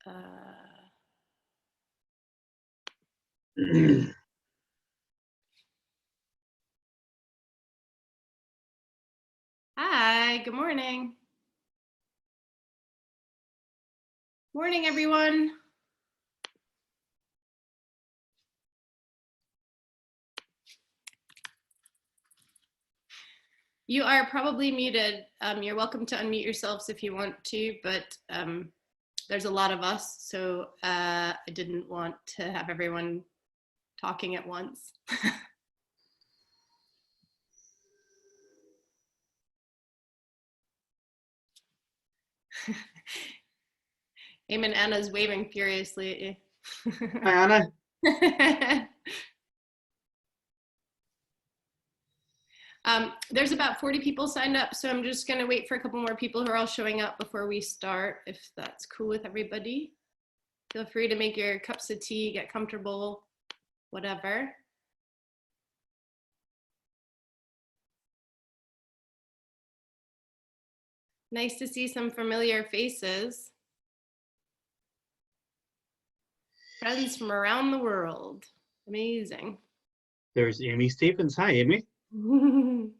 Hi, good morning. Morning, everyone. You are probably muted. You're welcome to unmute yourselves if you want to, but there's a lot of us, so I didn't want to have everyone talking at once. Eamonn, Anna's waving furiously at you. Hi, Anna. There's about 40 people signed up, so I'm just gonna wait for a couple more people who are all showing up before we start, if that's cool with everybody. Feel free to make your cups of tea, get comfortable, whatever. Nice to see some familiar faces. Friends from around the world. Amazing. There's Amy Stevens. Hi, Amy. I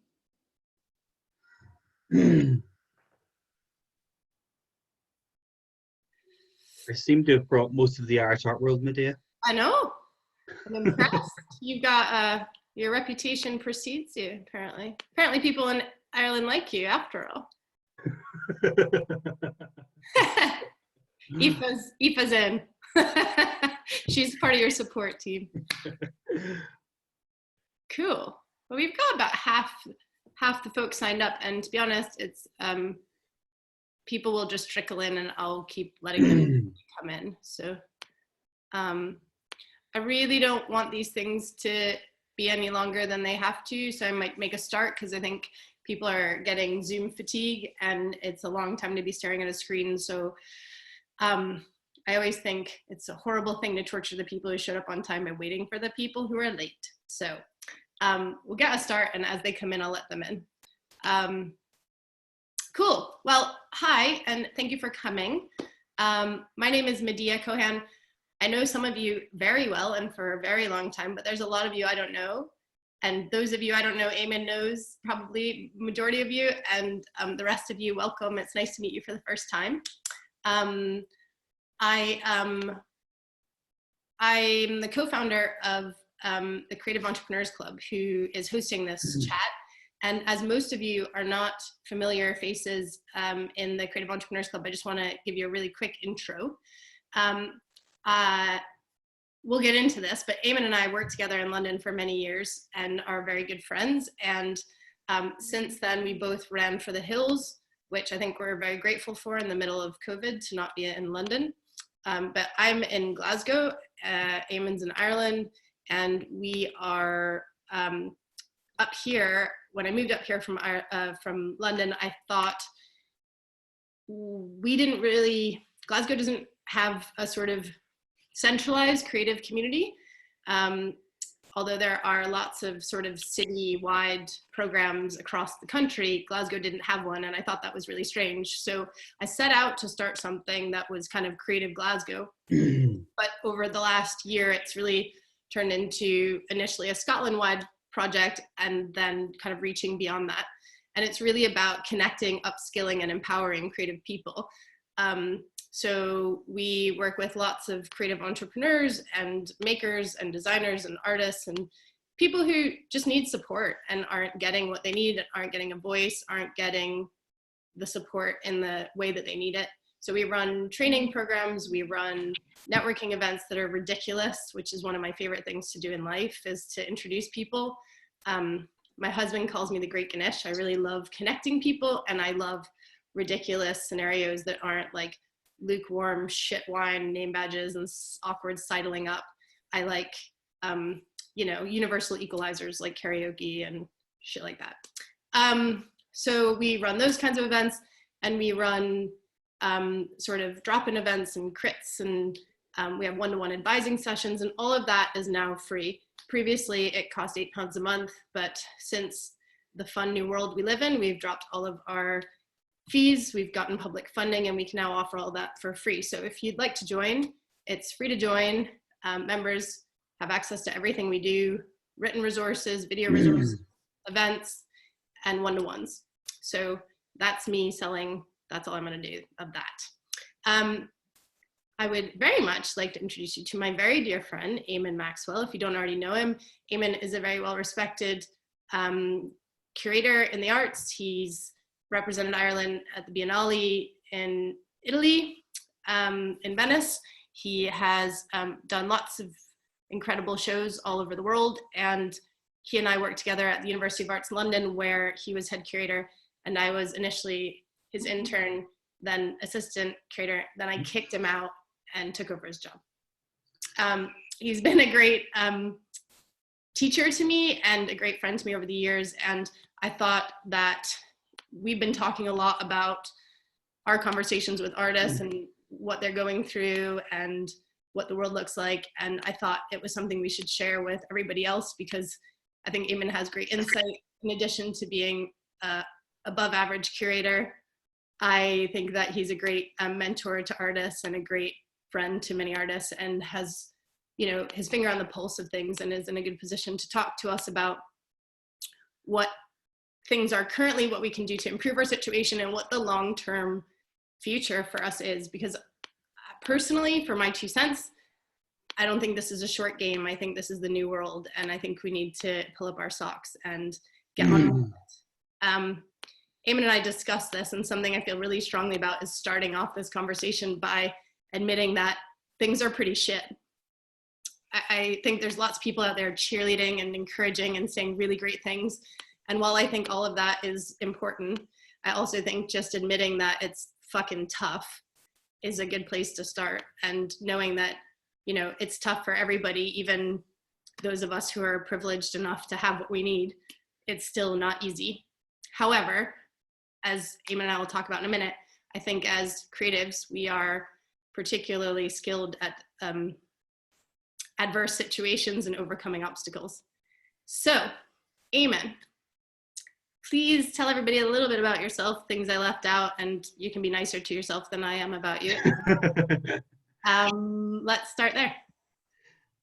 seem to have brought most of the art world, Medeia. I know. I'm impressed. You've got your reputation precedes you, apparently. Apparently people in Ireland like you, after all. Aoife's in. She's part of your support team. Cool. Well, we've got about half the folks signed up, and to be honest, it's people will just trickle in, and I'll keep letting them come in. So I really don't want these things to be any longer than they have to, so I might make a start, because I think people are getting Zoom fatigue, and it's a long time to be staring at a screen. So I always think it's a horrible thing to torture the people who showed up on time by waiting for the people who are late. So we'll get a start, and as they come in, I'll let them in. Cool. Well, hi, and thank you for coming. My name is Medeia Cohan. I know some of you very well and for a very long time, but there's a lot of you I don't know. And those of you I don't know, Eamonn knows probably majority of you, and the rest of you, welcome. It's nice to meet you for the first time. I'm the co-founder of the Creative Entrepreneurs Club, who is hosting this chat. And as most of you are not familiar faces in the Creative Entrepreneurs Club, I just want to give you a really quick intro. We'll get into this, but Eamonn and I worked together in London for many years and are very good friends. And since then, we both ran for the hills, which I think we're very grateful for in the middle of COVID to not be in London. But I'm in Glasgow, Eamonn's in Ireland, and we are up here. When I moved up here from London, I thought Glasgow doesn't have a sort of centralized creative community. Although there are lots of sort of city-wide programs across the country, Glasgow didn't have one, and I thought that was really strange. So I set out to start something that was kind of Creative Glasgow. But over the last year, it's really turned into initially a Scotland-wide project, and then kind of reaching beyond that. And it's really about connecting, upskilling, and empowering creative people. So we work with lots of creative entrepreneurs and makers and designers and artists and people who just need support and aren't getting what they need, aren't getting a voice, aren't getting the support in the way that they need it. So we run training programs, we run networking events that are ridiculous, which is one of my favorite things to do in life, is to introduce people. My husband calls me the Great Ganesh. I really love connecting people, and I love ridiculous scenarios that aren't like lukewarm shit wine name badges and awkward sidling up. I like, universal equalizers like karaoke and shit like that. So we run those kinds of events, and we run sort of drop-in events and crits, and we have one-to-one advising sessions, and all of that is now free. Previously, it cost £8 a month, but since the fun new world we live in, we've dropped all of our fees. We've gotten public funding, and we can now offer all that for free. So if you'd like to join, it's free to join. Members have access to everything we do, written resources, video resources, events, and one-to-ones. So that's me selling. That's all I'm going to do of that. I would very much like to introduce you to my very dear friend, Eamonn Maxwell. If you don't already know him, Eamonn is a very well-respected curator in the arts. He's represented Ireland at the Biennale in Italy, in Venice. He has done lots of incredible shows all over the world, and he and I worked together at the University of Arts London, where he was head curator, and I was initially his intern, then assistant curator. Then I kicked him out and took over his job. He's been a great teacher to me and a great friend to me over the years, and I thought that we've been talking a lot about our conversations with artists and what they're going through and what the world looks like, and I thought it was something we should share with everybody else, because I think Eamonn has great insight. In addition to being above average curator, I think that he's a great mentor to artists and a great friend to many artists, and has, you know, his finger on the pulse of things, and is in a good position to talk to us about what things are currently, what we can do to improve our situation, and what the long-term future for us is. Because personally, for my 2 cents, I don't think this is a short game. I think this is the new world, and I think we need to pull up our socks and get on with it. Eamonn and I discussed this, and something I feel really strongly about is starting off this conversation by admitting that things are pretty shit. I think there's lots of people out there cheerleading and encouraging and saying really great things. And while I think all of that is important, I also think just admitting that it's fucking tough is a good place to start. And knowing that, you know, it's tough for everybody, even those of us who are privileged enough to have what we need, it's still not easy. However, as Eamonn and I will talk about in a minute, I think as creatives, we are particularly skilled at adverse situations and overcoming obstacles. So, Eamonn, please tell everybody a little bit about yourself, things I left out, and you can be nicer to yourself than I am about you. Let's start there.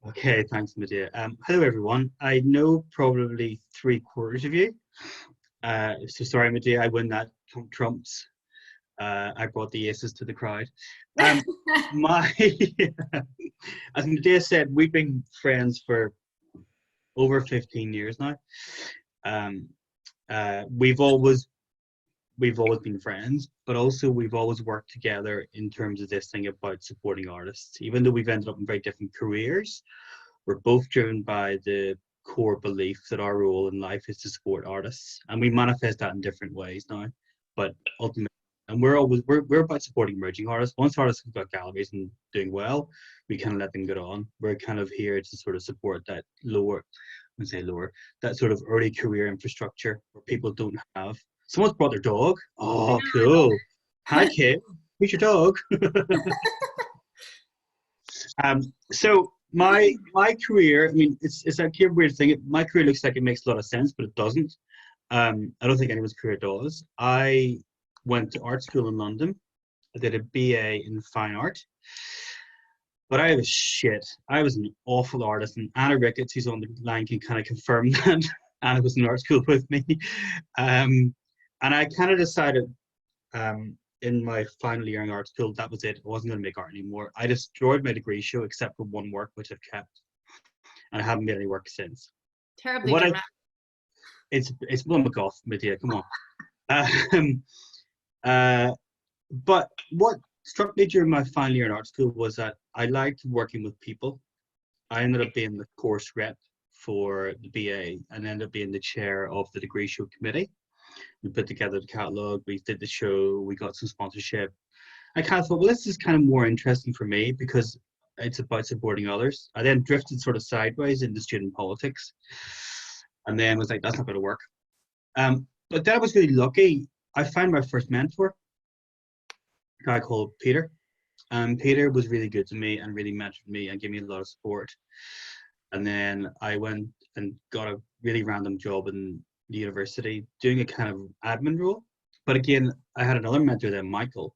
Okay, thanks, Medeia. Hello, everyone. I know probably 3/4 of you. So sorry, Medeia, I win that trumps. I brought the aces to the crowd. As Medeia said, we've been friends for over 15 years now. We've always been friends, but also we've always worked together in terms of this thing about supporting artists. Even though we've ended up in very different careers, we're both driven by the core belief that our role in life is to support artists, and we manifest that in different ways now. But ultimately, and we're about supporting emerging artists. Once artists have got galleries and doing well, we kind of let them get on. We're kind of here to sort of support that that sort of early career infrastructure where people don't have. Someone's brought their dog. Oh, cool. Hi, kid. Who's your dog? So my career, I mean, it's a weird thing. My career looks like it makes a lot of sense, but it doesn't. I don't think anyone's career does. I went to art school in London. I did a BA in fine art. But I was shit. I was an awful artist, and Anna Ricketts, who's on the line, can kind of confirm that. Anna was in art school with me. And I kind of decided in my final year in art school, that was it. I wasn't going to make art anymore. I destroyed my degree show except for one work, which I've kept. And I haven't made any work since. Terribly dramatic. It's Will McGough, Medeia, come on. But what struck me during my final year in art school was that I liked working with people. I ended up being the course rep for the BA and ended up being the chair of the degree show committee. We put together the catalogue, we did the show, we got some sponsorship. I kind of thought, well, this is kind of more interesting for me because it's about supporting others. I then drifted sort of sideways into student politics and then was like, that's not going to work. But then I was really lucky. I found my first mentor, a guy called Peter. Peter was really good to me and really mentored me and gave me a lot of support. And then I went and got a really random job in the university doing a kind of admin role. But again, I had another mentor then, Michael,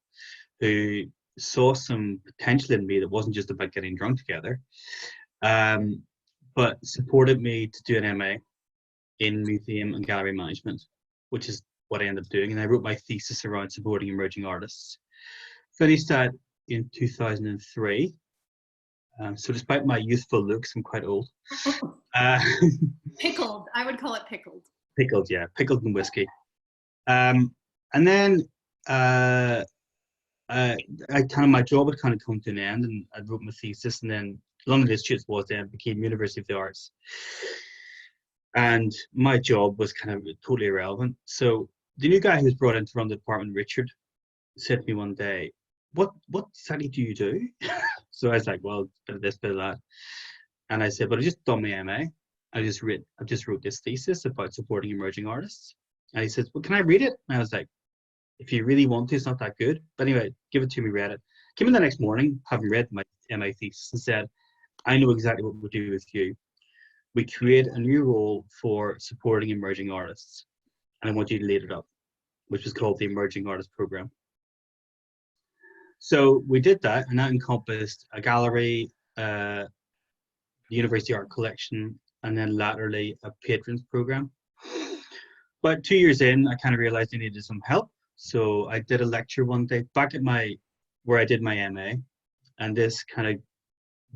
who saw some potential in me that wasn't just about getting drunk together, but supported me to do an MA in museum and gallery management, which is what I ended up doing. And I wrote my thesis around supporting emerging artists. Finished that in 2003. So despite my youthful looks, I'm quite old. Pickled. I would call it pickled. Pickled, yeah. Pickled and whiskey. And then my job had kind of come to an end, and I wrote my thesis, and then London Institute was then became University of the Arts. And my job was kind of totally irrelevant. So the new guy who was brought in to run the department, Richard, said to me one day, what exactly do you do? So I was like, well, bit of this, bit of that. And I said, but I just done my MA. I just wrote this thesis about supporting emerging artists. And he says, well, can I read it? And I was like, if you really want to, it's not that good. But anyway, give it to me, read it. Came in the next morning, having read my MA thesis, and said, I know exactly what we'll do with you. We create a new role for supporting emerging artists. And I want you to lead it up, which was called the Emerging Artist Program. So we did that, and that encompassed a gallery, the University Art Collection, and then laterally a patrons program. But 2 years in, I kind of realized I needed some help. So I did a lecture one day back at where I did my MA, and this kind of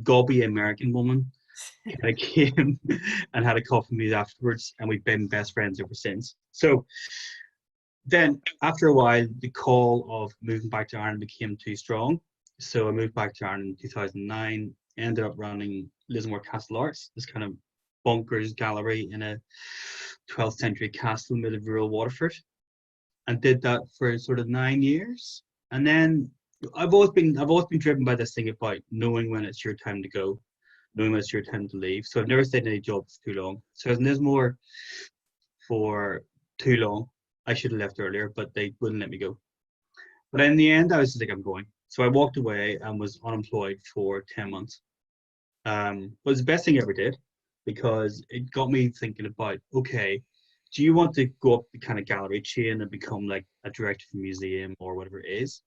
gobby American woman kind of came and had a coffee with me afterwards, and we've been best friends ever since. So then after a while, the call of moving back to Ireland became too strong. So I moved back to Ireland in 2009, ended up running Lismore Castle Arts, this kind of bonkers gallery in a 12th century castle in the middle of rural Waterford, and did that for sort of 9 years. And then I've always been driven by this thing about knowing when it's your time to go, knowing when it's your time to leave. So I've never stayed in any job for too long. So I was in Lismore for too long. I should have left earlier, but they wouldn't let me go. But in the end, I was just like, I'm going. So I walked away and was unemployed for 10 months. It was the best thing I ever did, because it got me thinking about, okay, do you want to go up the kind of gallery chain and become like a director of a museum or whatever it is?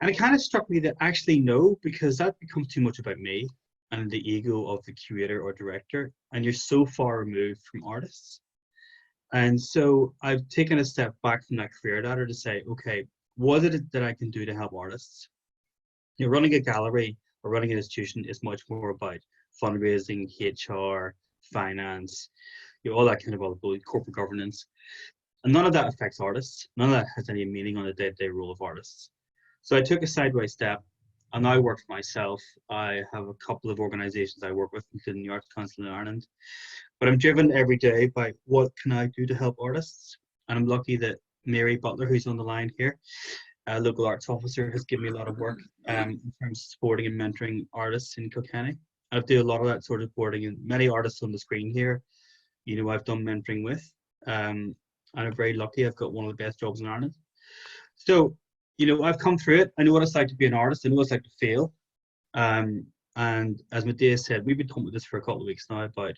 And it kind of struck me that actually no, because that becomes too much about me and the ego of the curator or director, and you're so far removed from artists. And so I've taken a step back from that career ladder to say, okay, what is it that I can do to help artists? You know, running a gallery or running an institution is much more about fundraising, HR, finance, you know, all that kind of corporate governance. And none of that affects artists. None of that has any meaning on the day-to-day role of artists. So I took a sideways step, and now I work for myself. I have a couple of organizations I work with, including the Arts Council in Ireland. But I'm driven every day by what can I do to help artists. And I'm lucky that Mary Butler, who's on the line here, a local arts officer, has given me a lot of work in terms of supporting and mentoring artists in Kilkenny. I do a lot of that sort of supporting, and many artists on the screen here, you know, I've done mentoring with. And I'm very lucky. I've got one of the best jobs in Ireland. So, you know, I've come through it. I know what it's like to be an artist. I know what it's like to fail. And as Medeia said, we've been talking about this for a couple of weeks now about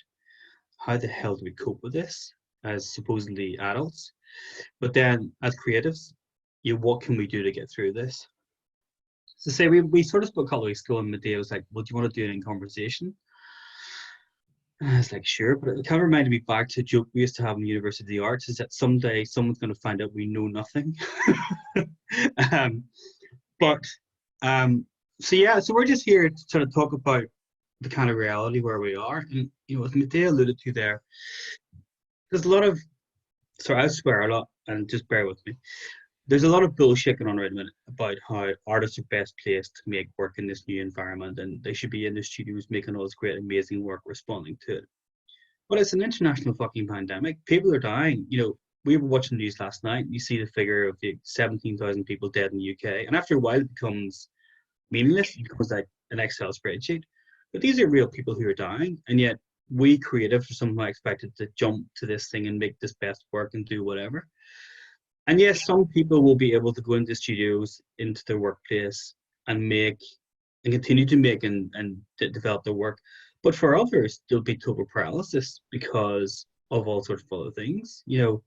how the hell do we cope with this as supposedly adults? But then as creatives, you know, what can we do to get through this? So say we sort of spoke a couple of weeks ago, and Medeia was like, well, do you want to do it in conversation? And I was like, sure, but it kind of reminded me back to a joke we used to have in the University of the Arts, is that someday someone's going to find out we know nothing. So yeah, so we're just here to sort of talk about the kind of reality where we are. And, you know, as Medeia alluded to there, there's a lot of, sorry, I swear a lot, and just bear with me. There's a lot of bullshit going on right now about how artists are best placed to make work in this new environment, and they should be in the studios making all this great, amazing work, responding to it. But it's an international fucking pandemic. People are dying. You know, we were watching the news last night. You see the figure of the 17,000 people dead in the UK, and after a while, it becomes meaningless. It becomes like an Excel spreadsheet. But these are real people who are dying, and yet we creatives are somehow expected to jump to this thing and make this best work and do whatever. And yes, some people will be able to go into studios, into their workplace, and make and continue to make and develop their work. But for others, there'll be total paralysis because of all sorts of other things. You know,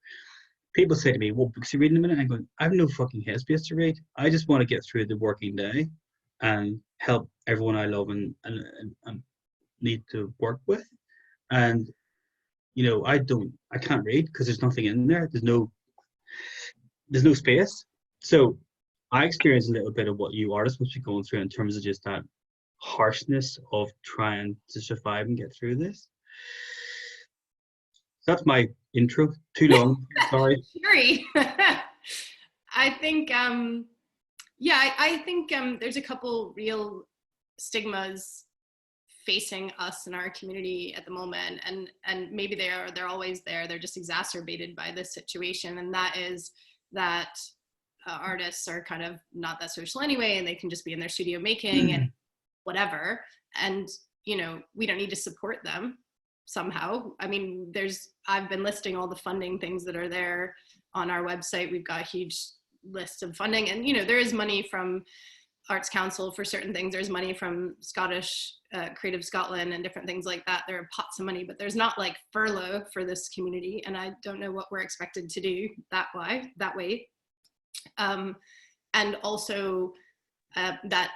people say to me, "What books are you reading in a minute?" I'm going, "I have no fucking headspace to read. I just want to get through the working day and help everyone I love and need to work with." And I can't read because there's nothing in there. There's no space. So I experienced a little bit of what you artists must be going through in terms of just that harshness of trying to survive and get through this. That's my intro. Too long. Sorry. Sweary. I think, I think there's a couple real stigmas facing us in our community at the moment, and maybe they're always there. They're just exacerbated by this situation, and that is that artists are kind of not that social anyway, and they can just be in their studio making and whatever. And we don't need to support them somehow. I mean, I've been listing all the funding things that are there on our website. We've got a huge list of funding, and there is money from Arts Council for certain things. There's money from Scottish Creative Scotland and different things like that. There are pots of money, but there's not like furlough for this community, and I don't know what we're expected to do that way. And also that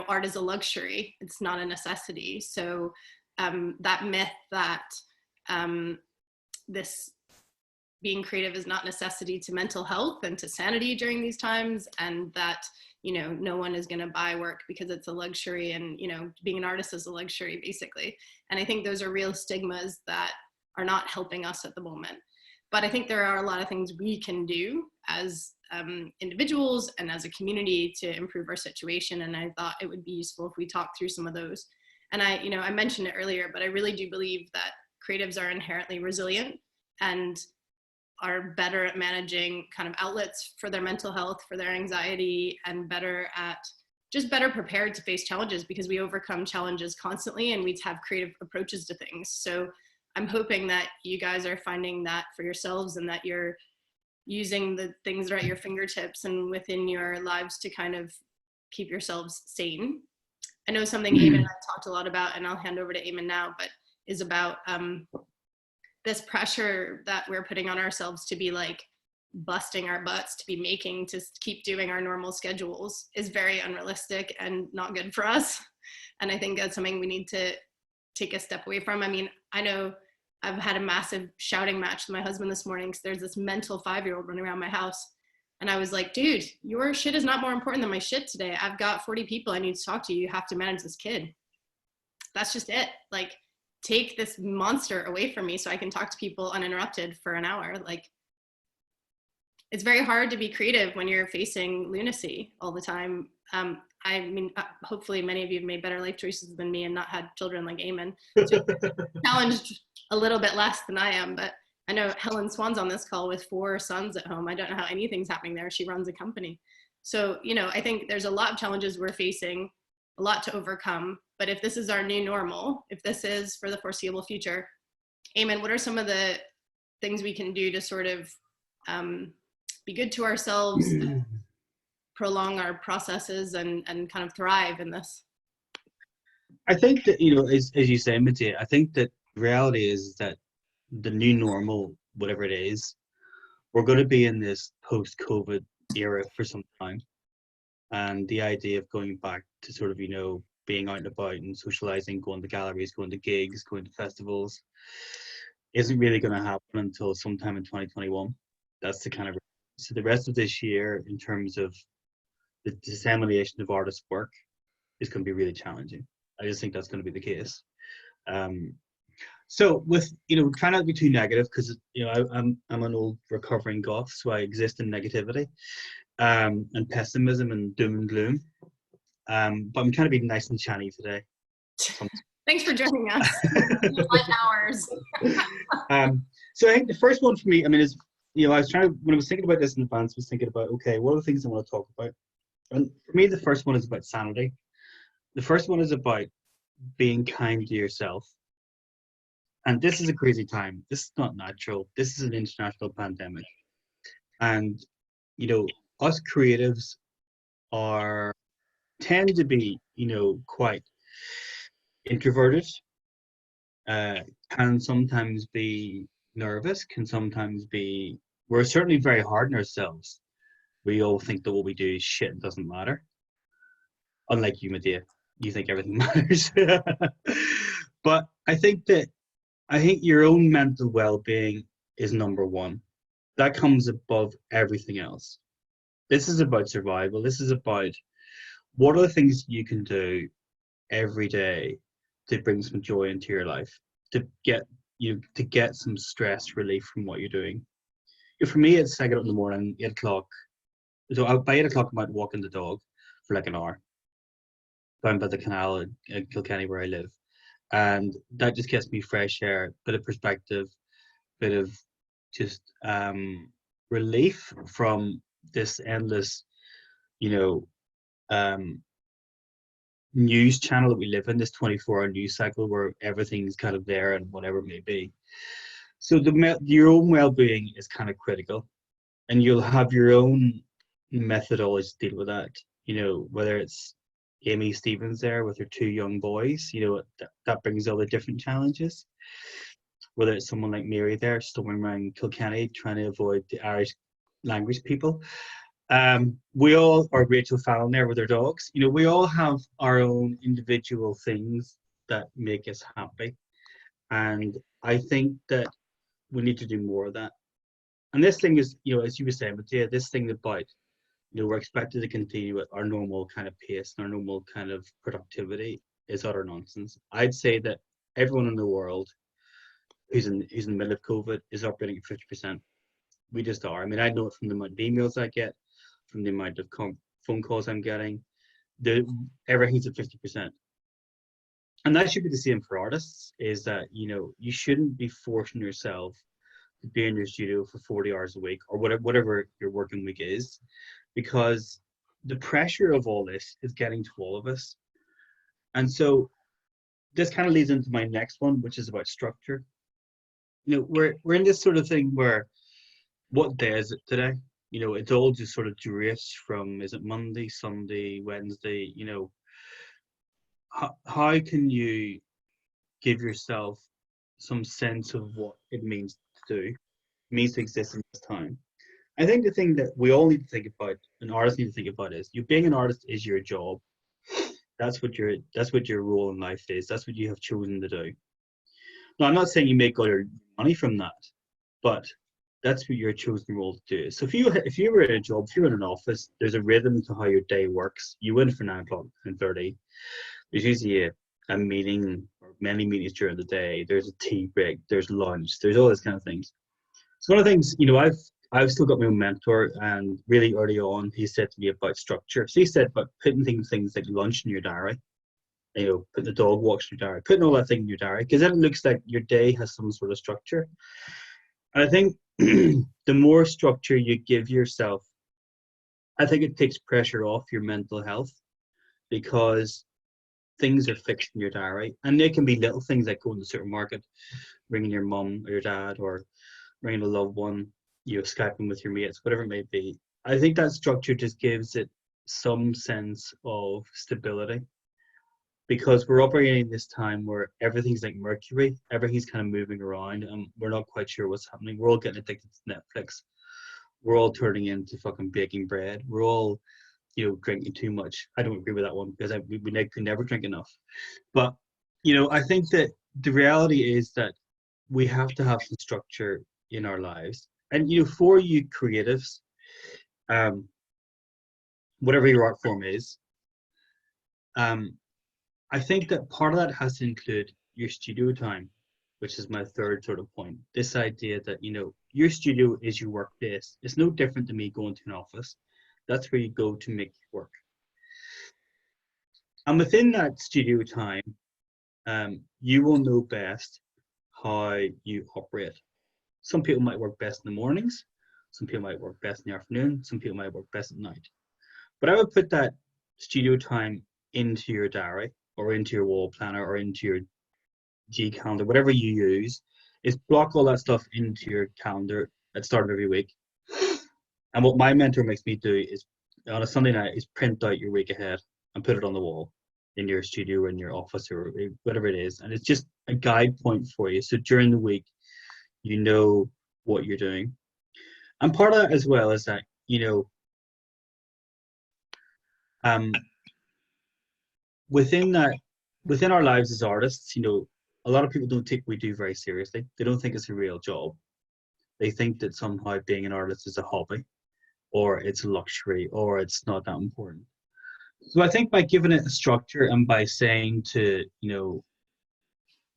art is a luxury, it's not a necessity. So that myth that this being creative is not necessity to mental health and to sanity during these times, and that no one is going to buy work because it's a luxury, and being an artist is a luxury, basically. And I think those are real stigmas that are not helping us at the moment. But I think there are a lot of things we can do as individuals and as a community to improve our situation, and I thought it would be useful if we talked through some of those. And I mentioned it earlier, but I really do believe that creatives are inherently resilient and are better at managing kind of outlets for their mental health, for their anxiety, and better prepared to face challenges, because we overcome challenges constantly and we have creative approaches to things. So I'm hoping that you guys are finding that for yourselves, and that you're using the things that are at your fingertips and within your lives to kind of keep yourselves sane. I know something Eamonn and I talked a lot about, and I'll hand over to Eamonn now, but is about this pressure that we're putting on ourselves to be like busting our butts to be making, to keep doing our normal schedules, is very unrealistic and not good for us. And I think that's something we need to take a step away from. I mean, I know I've had a massive shouting match with my husband this morning because there's this mental 5-year-old running around my house. And I was like, dude, your shit is not more important than my shit today. I've got 40 people I need to talk to. You have to manage this kid. That's just it. Like, take this monster away from me so I can talk to people uninterrupted for an hour. Like, it's very hard to be creative when you're facing lunacy all the time. I mean, hopefully many of you have made better life choices than me and not had children like Eamonn. So challenged a little bit less than I am, but I know Helen Swan's on this call with 4 sons at home. I don't know how anything's happening there. She runs a company. So, I think there's a lot of challenges we're facing, a lot to overcome. But if this is our new normal, if this is for the foreseeable future, Eamonn, what are some of the things we can do to sort of be good to ourselves, prolong our processes, and kind of thrive in this? I think that, as you say, Medeia, I think that reality is that the new normal, whatever it is, we're going to be in this post-COVID era for some time. And the idea of going back to sort of, being out and about and socializing, going to galleries, going to gigs, going to festivals, isn't really going to happen until sometime in 2021. That's the kind of, so the rest of this year, in terms of the dissemination of artists' work, is going to be really challenging. I just think that's going to be the case. So with, trying not to be too negative, because, I'm an old recovering goth, so I exist in negativity and pessimism and doom and gloom. But I'm trying to be nice and shiny today. Thanks for joining us. Light hours. So I think the first one for me, is, I was when I was thinking about this in advance, I was thinking about, okay, what are the things I want to talk about? And for me, the first one is about sanity. The first one is about being kind to yourself. And this is a crazy time. This is not natural. This is an international pandemic. And, us creatives tend to be, quite introverted, can sometimes be nervous, can sometimes be we're certainly very hard on ourselves. We all think that what we do is shit and doesn't matter. Unlike you, Medeia, you think everything matters. But I think your own mental well-being is number one. That comes above everything else. This is about survival. This is about what are the things you can do every day to bring some joy into your life, to get some stress relief from what you're doing. For me, it's I get up in the morning, 8 o'clock. So by 8 o'clock, I might walk the dog for like an hour down by the canal in Kilkenny where I live, and that just gets me fresh air, bit of perspective, bit of just relief from this endless, you know, news channel that we live in, this 24-hour news cycle where everything's kind of there and whatever it may be. So your own well-being is kind of critical, and you'll have your own methodology to deal with that. Whether it's Amy Stevens there with her two young boys, that brings all the different challenges. Whether it's someone like Mary there storming around Kilkenny trying to avoid the Irish language people. We all, or Rachel Fallon there with her dogs, we all have our own individual things that make us happy. And I think that we need to do more of that. And this thing is, as you were saying, Medeia, this thing about, we're expected to continue at our normal kind of pace and our normal kind of productivity is utter nonsense. I'd say that everyone in the world who's in the middle of COVID is operating at 50%. We just are. I mean, I know it from the amount of emails I get, from the amount of phone calls I'm getting. Everything's at 50%. And that should be the same for artists, is that, you shouldn't be forcing yourself to be in your studio for 40 hours a week or whatever your working week is, because the pressure of all this is getting to all of us. And so this kind of leads into my next one, which is about structure. We're in this sort of thing where, what day is it today? It's all just sort of drifts from, is it Monday, Sunday, Wednesday? How can you give yourself some sense of what it means to do, means to exist in this time? I think the thing that we all need to think about, and artists need to think about, is you being an artist is your job. That's what your role in life is. That's what you have chosen to do. Now, I'm not saying you make all your money from that, but that's what your chosen role to do. So if you were in a job, if you're in an office, there's a rhythm to how your day works. You win for 9 o'clock and 30. There's usually a meeting or many meetings during the day. There's a tea break. There's lunch. There's all these kind of things. So one of the things, I've still got my own mentor, and really early on, he said to me about structure. So he said about putting things like lunch in your diary, putting the dog walks in your diary, putting all that thing in your diary, because then it looks like your day has some sort of structure. And I think the more structure you give yourself, I think it takes pressure off your mental health, because things are fixed in your diary. And they can be little things like going to the supermarket, ringing your mum or your dad, or ringing a loved one, Skyping with your mates, whatever it may be. I think that structure just gives it some sense of stability, because we're operating this time where everything's like Mercury, everything's kind of moving around, and we're not quite sure what's happening. We're all getting addicted to Netflix. We're all turning into fucking baking bread. We're all, drinking too much. I don't agree with that one, because we can never drink enough. But, I think that the reality is that we have to have some structure in our lives. And, for you creatives, whatever your art form is, I think that part of that has to include your studio time, which is my third sort of point. This idea that, your studio is your workplace. It's no different than me going to an office. That's where you go to make your work. And within that studio time, you will know best how you operate. Some people might work best in the mornings. Some people might work best in the afternoon. Some people might work best at night. But I would put that studio time into your diary, or into your wall planner, or into your G calendar, whatever you use, is block all that stuff into your calendar at the start of every week. And what my mentor makes me do is, on a Sunday night, is print out your week ahead and put it on the wall in your studio or in your office or whatever it is. And it's just a guide point for you. So during the week, you know what you're doing. And part of that as well is that, um, within that, within our lives as artists, a lot of people don't take what we do very seriously. They don't think it's a real job. They think that somehow being an artist is a hobby, or it's a luxury, or it's not that important. So I think by giving it a structure and by saying to,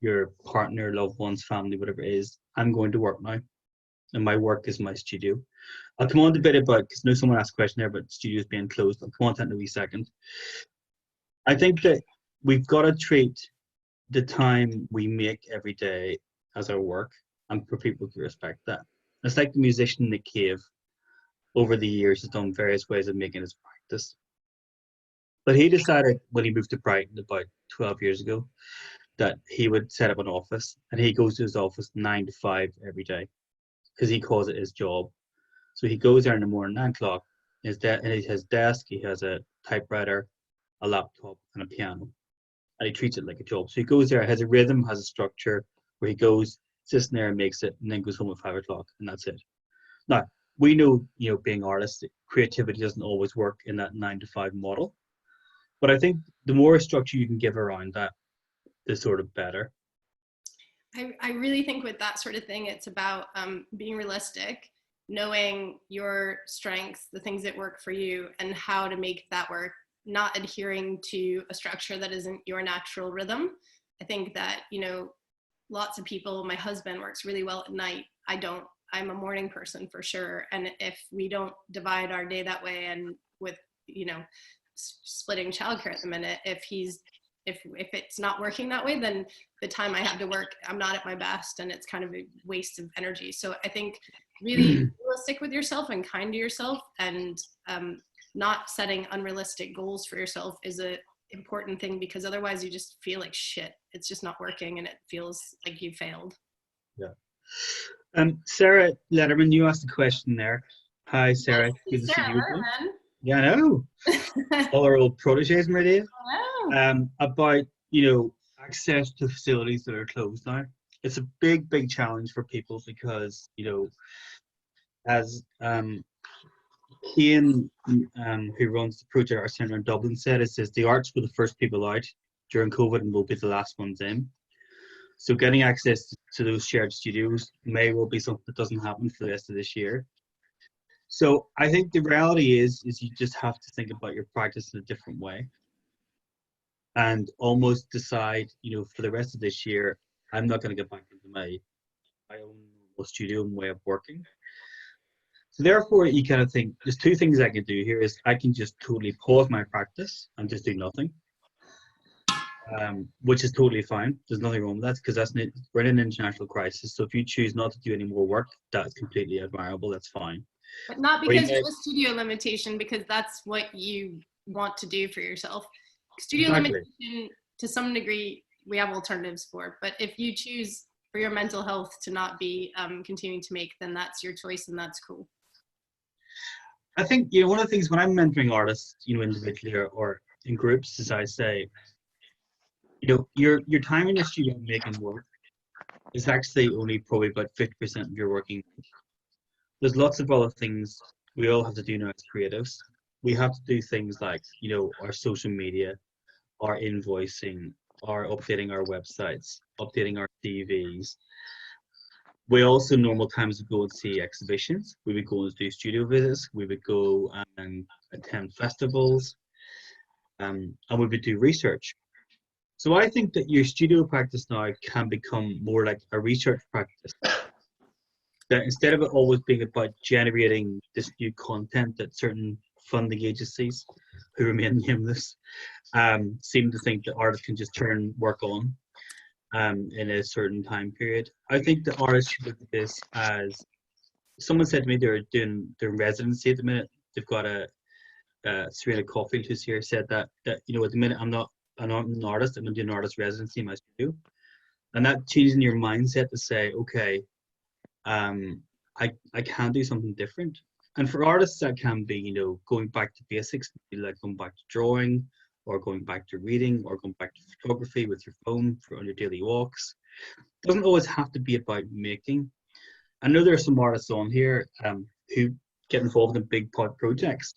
your partner, loved ones, family, whatever it is, I'm going to work now, and my work is my studio. I'll come on to a bit about, because I know someone asked a question there about studios being closed. I'll come on to that in a wee second. I think that we've got to treat the time we make every day as our work, and for people to respect that. It's like the musician in the cave over the years has done various ways of making his practice. But he decided when he moved to Brighton about 12 years ago that he would set up an office, and he goes to his office 9 to 5 every day because he calls it his job. So he goes there in the morning, 9 o'clock, and he has desk, he has a typewriter, a laptop, and a piano. And he treats it like a job. So he goes there, has a rhythm, has a structure, where he goes, sits in there and makes it, and then goes home at 5 o'clock, and that's it. Now, we know, being artists, creativity doesn't always work in that 9 to 5 model. But I think the more structure you can give around that, the sort of better. I really think with that sort of thing, it's about being realistic, knowing your strengths, the things that work for you, and how to make that work, not adhering to a structure that isn't your natural rhythm. I think that, lots of people, my husband works really well at night. I don't. I'm a morning person for sure. And if we don't divide our day that way, and with, splitting childcare at the minute, if it's not working that way, then the time I have to work, I'm not at my best, and it's kind of a waste of energy. So I think really realistic with yourself and kind to yourself, and not setting unrealistic goals for yourself is a important thing, because otherwise you just feel like shit. It's just not working, and it feels like you failed. Yeah. Sarah Letterman, you asked a question there. Hi, Sarah. Good to see you again. Yeah, I know. All our old proteges, Medeia. About, access to facilities that are closed now. It's a big, big challenge for people because, as Ian, who runs the Project Art Centre in Dublin, said, it says the arts were the first people out during COVID and will be the last ones in. So getting access to those shared studios may well be something that doesn't happen for the rest of this year. So I think the reality is you just have to think about your practice in a different way, and almost decide, for the rest of this year, I'm not going to get back into my own studio and way of working. So therefore, you kind of think, there's two things I can do here. Is I can just totally pause my practice and just do nothing, which is totally fine. There's nothing wrong with that, because we're in an international crisis. So if you choose not to do any more work, that's completely admirable. That's fine. But not because of the studio limitation, because that's what you want to do for yourself. Studio limitation, to some degree, we have alternatives for. But if you choose for your mental health to not be continuing to make, then that's your choice, and that's cool. I think, one of the things when I'm mentoring artists, individually or in groups, is I say, your time in your studio making work is actually only probably about 50% of your working. There's lots of other things we all have to do now as creatives. We have to do things like, our social media, our invoicing, our updating our websites, updating our CVs. We also, normal times, would go and see exhibitions. We would go and do studio visits. We would go and attend festivals, and we would do research. So I think that your studio practice now can become more like a research practice. That instead of it always being about generating this new content that certain funding agencies, who remain nameless, seem to think that artists can just turn work on in a certain time period. I think the artists should look at this as, someone said to me they're doing their residency at the minute. They've got Serena Caulfield, who's here, said that at the minute I'm not an artist, I'm going to do an artist residency in my studio. And that changing your mindset to say, okay, I can do something different. And for artists, that can be, going back to basics, like going back to drawing, or going back to reading, or going back to photography with your phone on your daily walks. It doesn't always have to be about making. I know there are some artists on here, who get involved in big projects.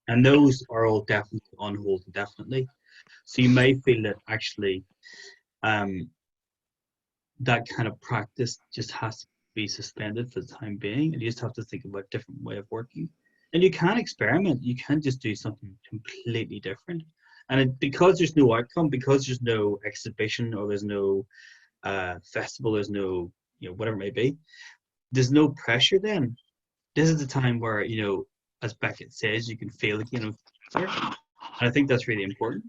And those are all definitely on hold indefinitely. So you may feel that actually um, that kind of practice just has to be suspended for the time being, and you just have to think about a different way of working. And you can experiment. You can just do something completely different. And because there's no outcome, because there's no exhibition or there's no festival, there's no, whatever it may be, there's no pressure then. This is the time where, as Beckett says, you can feel again. And I think that's really important.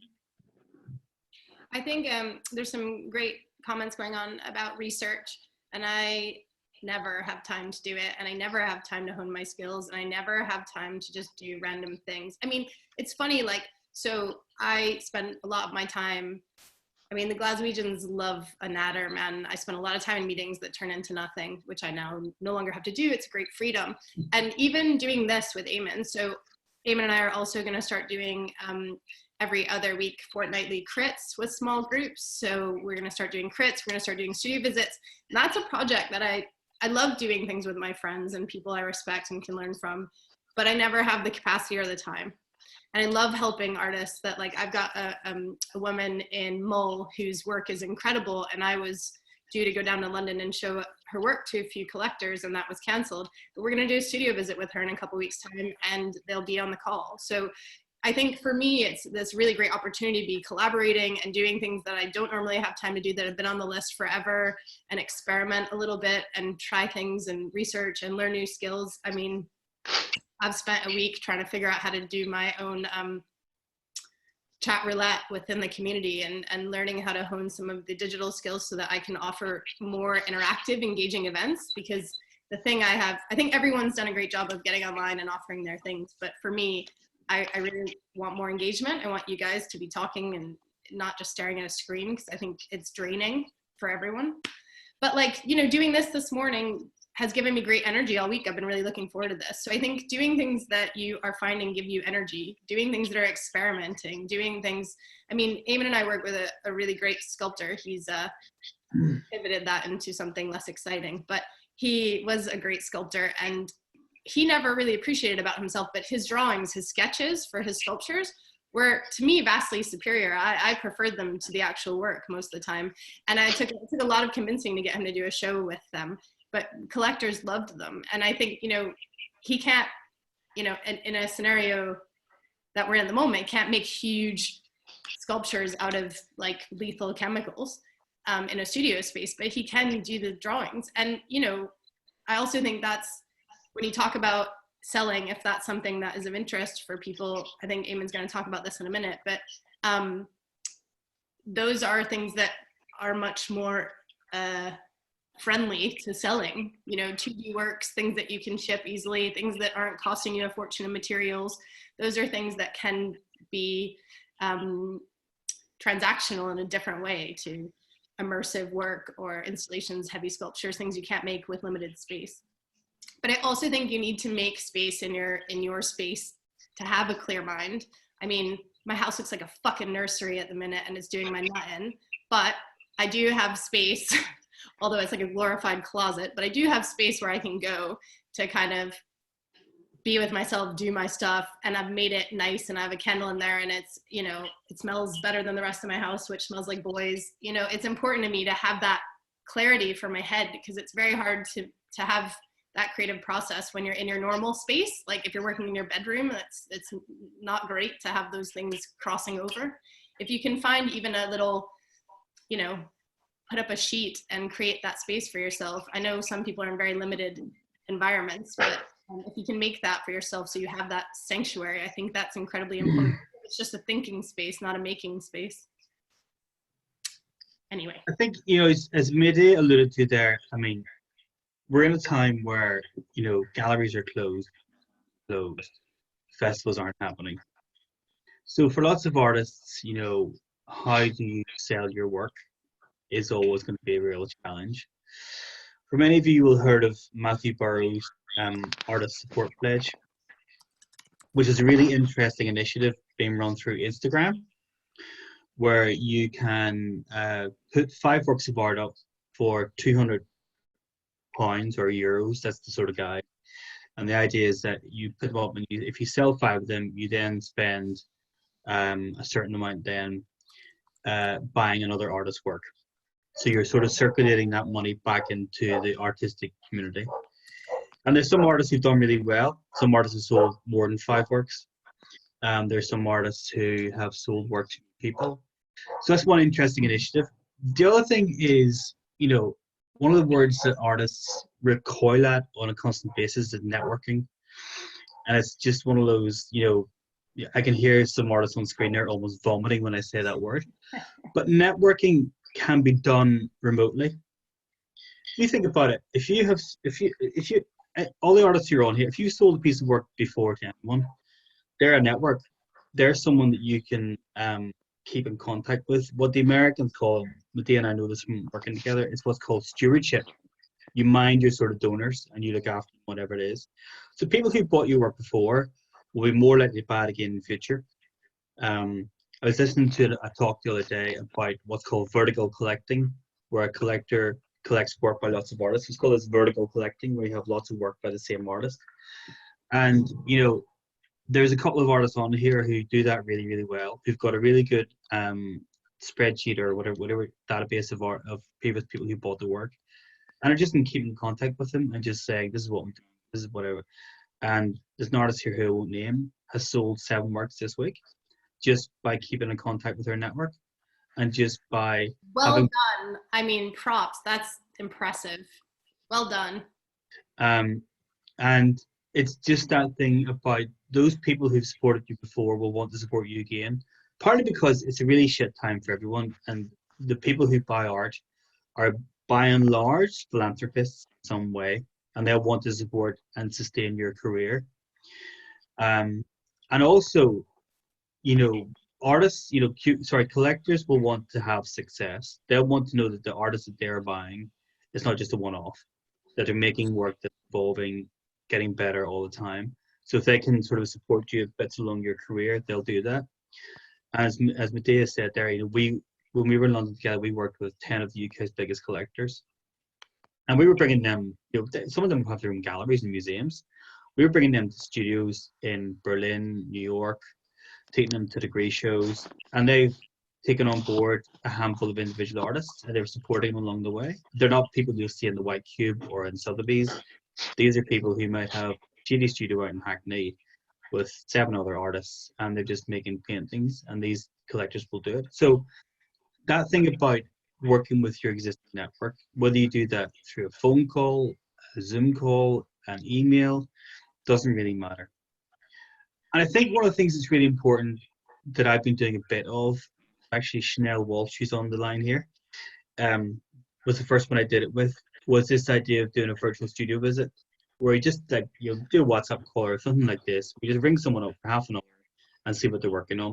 I think there's some great comments going on about research, and I never have time to do it, and I never have time to hone my skills, and I never have time to just do random things. I mean, it's funny, so I spend a lot of my time, the Glaswegians love a natter, man. I spend a lot of time in meetings that turn into nothing, which I now no longer have to do. It's a great freedom. And even doing this with Eamonn, so Eamonn and I are also going to start doing every other week, fortnightly crits with small groups. So we're going to start doing crits. We're going to start doing studio visits. And that's a project that I love doing things with my friends and people I respect and can learn from, but I never have the capacity or the time. And I love helping artists that I've got a woman in Mull whose work is incredible. And I was due to go down to London and show her work to a few collectors, and that was canceled. But we're going to do a studio visit with her in a couple weeks time, and they'll be on the call. So I think for me, it's this really great opportunity to be collaborating and doing things that I don't normally have time to do that have been on the list forever, and experiment a little bit and try things and research and learn new skills. I've spent a week trying to figure out how to do my own chat roulette within the community and learning how to hone some of the digital skills so that I can offer more interactive, engaging events. Because the thing I think everyone's done a great job of getting online and offering their things. But for me, I really want more engagement. I want you guys to be talking and not just staring at a screen, because I think it's draining for everyone. But doing this morning has given me great energy all week. I've been really looking forward to this. So I think doing things that you are finding give you energy, doing things that are experimenting, doing things, Eamonn and I work with a really great sculptor. He's pivoted that into something less exciting, but he was a great sculptor, and he never really appreciated about himself, but his drawings, his sketches for his sculptures were, to me, vastly superior. I preferred them to the actual work most of the time. And it took a lot of convincing to get him to do a show with them. But collectors loved them. And I think, he can't, in a scenario that we're in at the moment, can't make huge sculptures out of lethal chemicals in a studio space, but he can do the drawings. And, I also think that's, when you talk about selling, if that's something that is of interest for people, I think Eamonn's going to talk about this in a minute, but those are things that are much more friendly to selling, 2D works, things that you can ship easily, things that aren't costing you a fortune in materials. Those are things that can be transactional in a different way to immersive work or installations, heavy sculptures, things you can't make with limited space. But I also think you need to make space in your space to have a clear mind. My house looks like a fucking nursery at the minute, and it's doing my nut in, but I do have space, although it's like a glorified closet, but I do have space where I can go to kind of be with myself, do my stuff, and I've made it nice, and I have a candle in there, and it's, it smells better than the rest of my house, which smells like boys. It's important to me to have that clarity for my head, because it's very hard to have that creative process when you're in your normal space. If you're working in your bedroom, it's not great to have those things crossing over. If you can find even a little, put up a sheet and create that space for yourself. I know some people are in very limited environments, but if you can make that for yourself so you have that sanctuary, I think that's incredibly important. It's just a thinking space, not a making space. Anyway. I think, as Medeia alluded to there, we're in a time where, galleries are closed, festivals aren't happening. So for lots of artists, how do you sell your work is always going to be a real challenge. For many of you will have heard of Matthew Burrow's Artist Support Pledge, which is a really interesting initiative being run through Instagram, where you can put 5 works of art up for £200 or euros. That's the sort of guide. And the idea is that you put them up, and if you sell 5 of them, you then spend a certain amount then buying another artist's work. So you're sort of circulating that money back into the artistic community. And there's some artists who've done really well. Some artists have sold more than 5 works. There's some artists who have sold work to people. So that's one interesting initiative. The other thing is, one of the words that artists recoil at on a constant basis is networking. And it's just one of those, I can hear some artists on screen there almost vomiting when I say that word. But networking can be done remotely. If you think about it, if you, all the artists who are on here, if you sold a piece of work before to anyone, they're a network. They're someone that you can keep in contact with. What the Americans call, Medeia and I know this from working together, is what's called stewardship. You mind your sort of donors and you look after whatever it is. So people who bought your work before will be more likely to buy it again in the future. I was listening to a talk the other day about what's called vertical collecting, where a collector collects work by lots of artists. It's called this vertical collecting, where you have lots of work by the same artist. And, there's a couple of artists on here who do that really, really well, who've got a really good spreadsheet or whatever database of previous people who bought the work. And I'm just in keeping contact with them and just saying, this is what I'm doing, this is whatever. And there's an artist here who I won't name, has sold 7 works this week just by keeping in contact with her network and just by done. I mean, props. That's impressive. Well done. And it's just that thing about those people who've supported you before will want to support you again. Partly because it's a really shit time for everyone, and the people who buy art are by and large philanthropists in some way, and they'll want to support and sustain your career. And also, artists, collectors will want to have success. They'll want to know that the artist that they're buying is not just a one-off, that they're making work that's evolving, getting better all the time. So if they can sort of support you bits along your career, they'll do that. As Medeia said there, when we were in London together, we worked with 10 of the UK's biggest collectors. And we were bringing them, some of them have their own galleries and museums. We were bringing them to studios in Berlin, New York, taking them to degree shows, and they've taken on board a handful of individual artists, and they're supporting them along the way. They're not people you'll see in the White Cube or in Sotheby's. These are people who might have a shitty studio out in Hackney with 7 other artists, and they're just making paintings, and these collectors will do it. So that thing about working with your existing network, whether you do that through a phone call, a Zoom call, an email, doesn't really matter. And I think one of the things that's really important that I've been doing a bit of, actually Chanel Walsh, who's on the line here, was the first one I did it with, was this idea of doing a virtual studio visit, where you just do a WhatsApp call or something like this. You just ring someone up for half an hour and see what they're working on.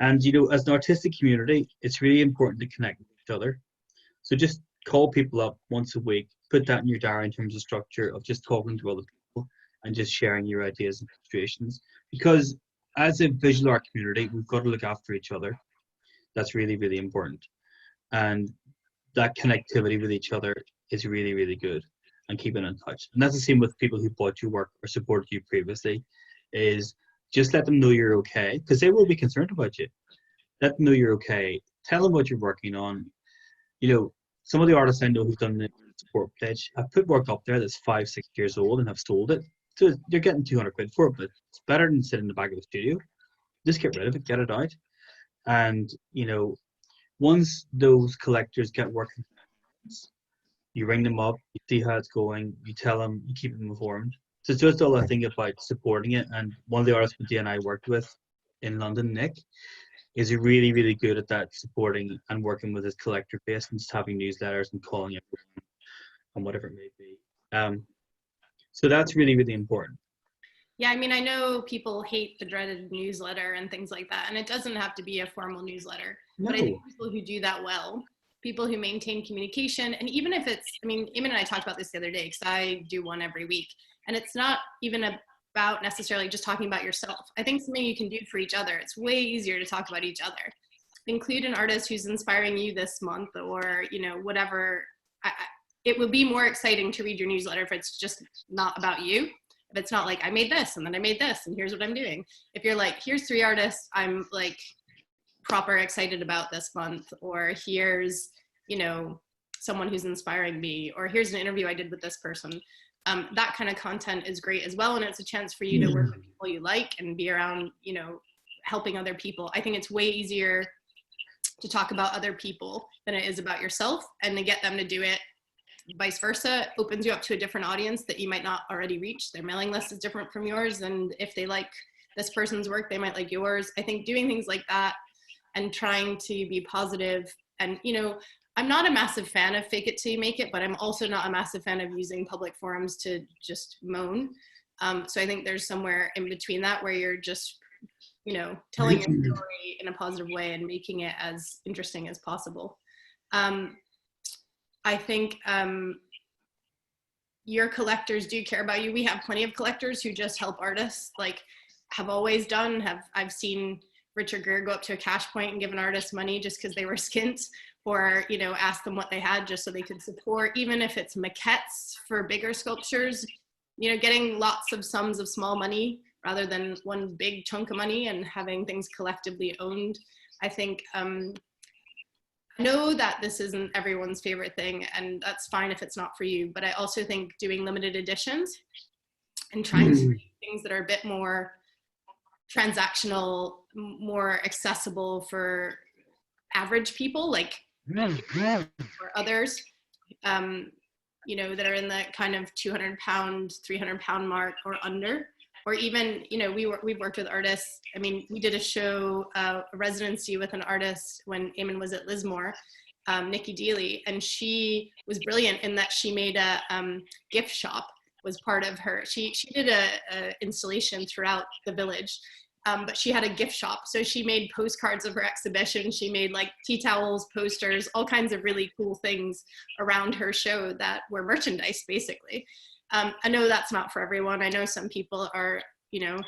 And as an artistic community, it's really important to connect with each other. So just call people up once a week, put that in your diary in terms of structure of just talking to other people and just sharing your ideas and frustrations. Because as a visual art community, we've got to look after each other. That's really, really important. And that connectivity with each other is really, really good, and keeping in touch. And that's the same with people who bought your work or supported you previously, is just let them know you're okay, because they will be concerned about you. Let them know you're okay. Tell them what you're working on. Some of the artists I know who've done the support pledge, I've put work up there that's 5-6 years old and have sold it. So you're getting 200 quid for it, but it's better than sitting in the back of the studio. Just get rid of it, get it out. And, once those collectors get working, you ring them up, you see how it's going, you tell them, you keep them informed. So it's just all I think about supporting it. And one of the artists Medeia and I worked with in London, Nick, is really, really good at that, supporting and working with his collector base and just having newsletters and calling everyone and whatever it may be. So that's really, really important. Yeah, I mean, I know people hate the dreaded newsletter and things like that, and it doesn't have to be a formal newsletter. No. But I think people who do that well, people who maintain communication, and even if it's, I mean, Eamonn and I talked about this the other day, because I do one every week, and it's not even about necessarily just talking about yourself. I think something you can do for each other. It's way easier to talk about each other. Include an artist who's inspiring you this month, or, whatever. It would be more exciting to read your newsletter if it's just not about you. If it's not like, I made this and then I made this and here's what I'm doing. If you're like, here's 3 artists I'm like proper excited about this month, or here's, you know, someone who's inspiring me, or here's an interview I did with this person. That kind of content is great as well. And it's a chance for you to work with people you like and be around, you know, helping other people. I think it's way easier to talk about other people than it is about yourself, and to get them to do it vice versa opens you up to a different audience that you might not already reach. Their mailing list is different from yours, and if they like this person's work, they might like yours. I think doing things like that and trying to be positive, and, you know, I'm not a massive fan of fake it till you make it, but I'm also not a massive fan of using public forums to just moan. So I think there's somewhere in between that where you're just, you know, telling your story in a positive way and making it as interesting as possible. I think your collectors do care about you. We have plenty of collectors who just help artists, like have always done. I've seen Richard Gere go up to a cash point and give an artist money just because they were skint, or, you know, ask them what they had just so they could support, even if it's maquettes for bigger sculptures, you know, getting lots of sums of small money rather than one big chunk of money, and having things collectively owned. I think, I know that this isn't everyone's favorite thing, and that's fine if it's not for you, but I also think doing limited editions and trying to do things that are a bit more transactional, more accessible for average people, like for others, you know, that are in the kind of £200, £300 mark or under, or even, you know, we've worked with artists. I mean, we did a show, a residency with an artist when Eamonn was at Lismore, Nikki Dealey, and she was brilliant in that she made a gift shop, was part of her. She did a installation throughout the village, but she had a gift shop. So she made postcards of her exhibition. She made like tea towels, posters, all kinds of really cool things around her show that were merchandise, basically. I know that's not for everyone. I know some people are, you know,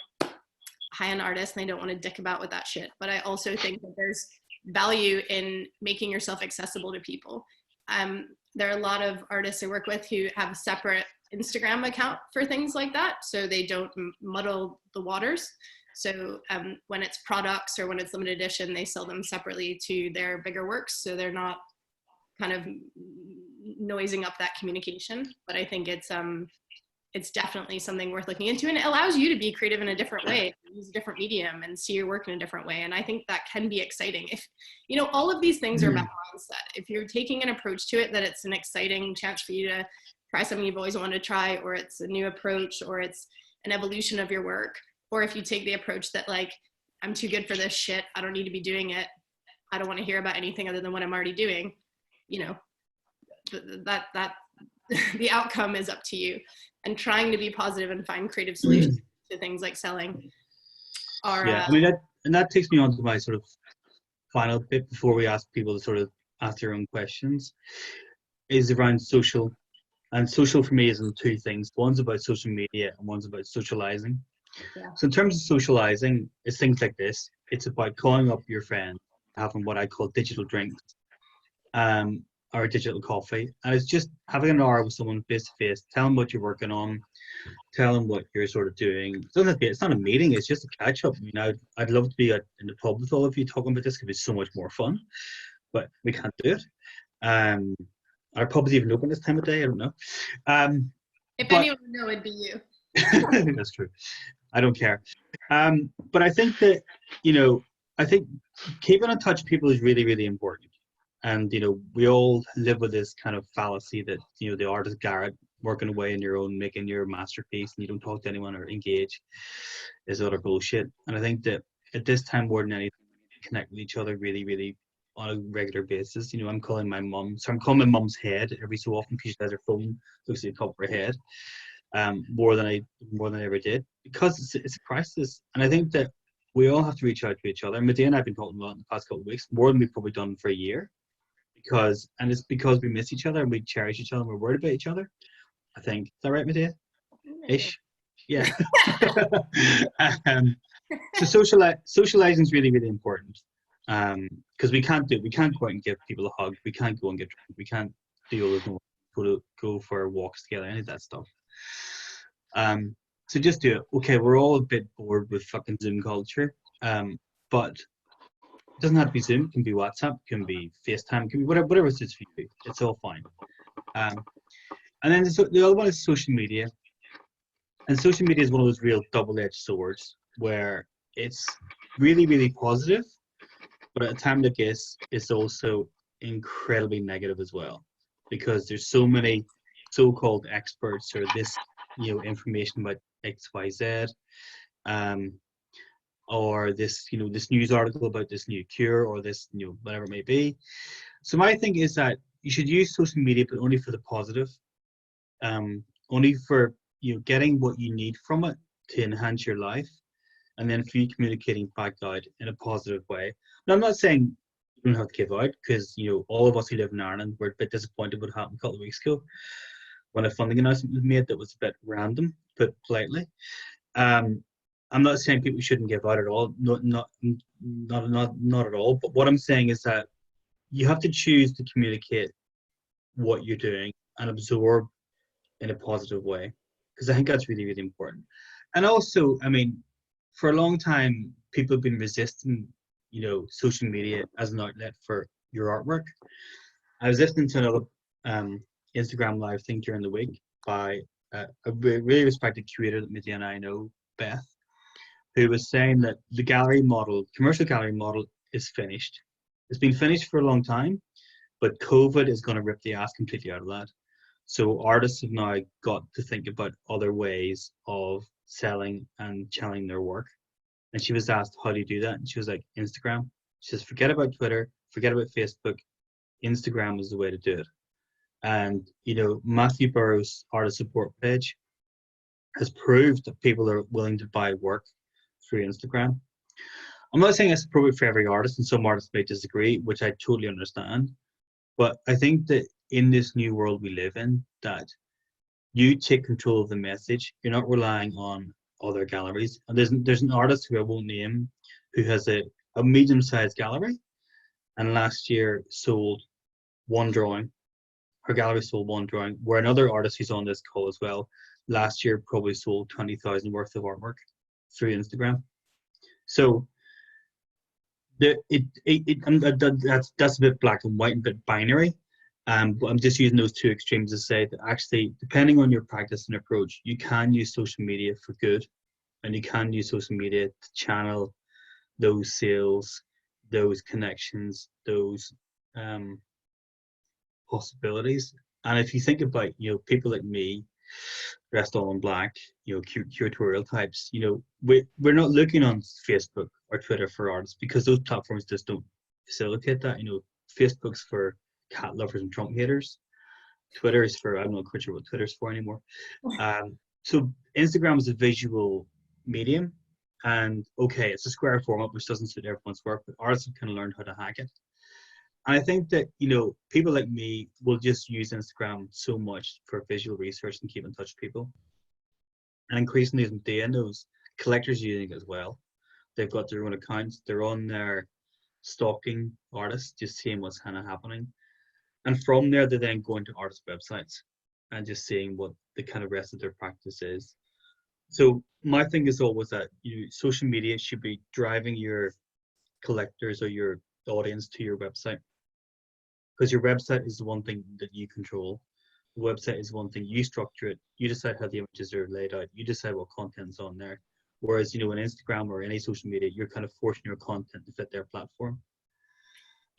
high-end artists and they don't want to dick about with that shit. But I also think that there's value in making yourself accessible to people. There are a lot of artists I work with who have a separate Instagram account for things like that, so they don't muddle the waters. So when it's products or when it's limited edition, they sell them separately to their bigger works, so they're not kind of noising up that communication. But I think it's definitely something worth looking into, and it allows you to be creative in a different way, use a different medium and see your work in a different way. And I think that can be exciting. If, you know, all of these things are about mindset. If you're taking an approach to it that it's an exciting chance for you to try something you've always wanted to try, or it's a new approach, or it's an evolution of your work, or if you take the approach that, like, I'm too good for this shit, I don't need to be doing it, I don't want to hear about anything other than what I'm already doing, you know, that the outcome is up to you. And trying to be positive and find creative solutions to things like selling are I mean, that takes me on to my sort of final bit before we ask people to sort of ask their own questions, is around social. And social for me is in 2 things. One's about social media and one's about socializing. Yeah. So in terms of socializing, it's things like this. It's about calling up your friend, having what I call digital drinks, or a digital coffee. And it's just having an hour with someone face to face, tell them what you're working on, tell them what you're sort of doing. It's not a meeting, it's just a catch up. I mean, I'd love to be in the pub with all of you talking about this. It could be so much more fun, but we can't do it. Our pub's even open this time of day, I don't know. If anyone would know, it'd be you. That's true. I don't care. But I think that, you know, I think keeping in touch with people is really, really important. And, you know, we all live with this kind of fallacy that, you know, the artist Garrett working away on your own, making your masterpiece, and you don't talk to anyone or engage is utter bullshit. And I think that at this time, more than anything, we connect with each other really, really on a regular basis. You know, I'm calling my mum's head every so often because she has her phone, looks at the top of her head, more than I ever did, because it's a crisis. And I think that we all have to reach out to each other. Medeia and I have been talking about in the past couple of weeks, more than we've probably done for a year. It's because we miss each other and we cherish each other and we're worried about each other. I think. Is that right, Medeia? Ish. Yeah. So socializing is really, really important. Because we can't go out and give people a hug. We can't go and get drunk. We can't do all those, go for walks together, any of that stuff. So just do it. Okay, we're all a bit bored with fucking Zoom culture. But it doesn't have to be Zoom. It can be WhatsApp. It can be FaceTime. It can be whatever it is for you. It's all fine. Um, and then the other one is social media. And social media is one of those real double-edged swords where it's really, really positive, but at a time like this, it's also incredibly negative as well, because there's so many so-called experts or this, information about XYZ, um, or this, this news article about this new cure or this, whatever it may be. So my thing is that you should use social media, but only for the positive, only for getting what you need from it to enhance your life, and then for you communicating back out in a positive way. Now, I'm not saying you don't have to give out, because all of us who live in Ireland were a bit disappointed what happened a couple of weeks ago when a funding announcement was made that was a bit random, put politely. Um, I'm not saying people shouldn't give out at all, not at all. But what I'm saying is that you have to choose to communicate what you're doing and absorb in a positive way, because I think that's really, really important. And also, I mean, for a long time, people have been resisting, social media as an outlet for your artwork. I was listening to another Instagram live thing during the week by a really respected curator that Medeia and I know, Beth, who was saying that the gallery model, commercial gallery model, is finished. It's been finished for a long time, but COVID is going to rip the ass completely out of that. So artists have now got to think about other ways of selling and channeling their work. And she was asked, how do you do that? And she was like, Instagram. She says, forget about Twitter, forget about Facebook. Instagram is the way to do it. And, Matthew Burrow's artist support page has proved that people are willing to buy work through Instagram. I'm not saying it's appropriate for every artist, and some artists may disagree, which I totally understand. But I think that in this new world we live in, that you take control of the message. You're not relying on other galleries. And there's an artist who I won't name who has a medium-sized gallery, and last year sold one drawing. Her gallery sold one drawing, where another artist who's on this call as well, last year probably sold 20,000 worth of artwork through Instagram. So that's a bit black and white and a bit binary. But I'm just using those two extremes to say that actually, depending on your practice and approach, you can use social media for good, and you can use social media to channel those sales, those connections, those possibilities. And if you think about, people like me, dressed all in black, curatorial types, we're not looking on Facebook or Twitter for artists, because those platforms just don't facilitate that. Facebook's for cat lovers and Trump haters. Twitter is for, I'm not quite sure what Twitter's for anymore. So Instagram is a visual medium, and okay, it's a square format which doesn't suit everyone's work, but artists have kind of learned how to hack it. And I think that, people like me will just use Instagram so much for visual research and keep in touch with people. And increasingly, as Medeia knows, collectors using it as well. They've got their own accounts. They're on there stalking artists, just seeing what's kind of happening. And from there, they're then going to artist websites and just seeing what the kind of rest of their practice is. So my thing is always that social media should be driving your collectors or your audience to your website, because your website is the one thing that you control. The website is one thing, you structure it, you decide how the images are laid out, you decide what content's on there. Whereas, in Instagram or any social media, you're kind of forcing your content to fit their platform.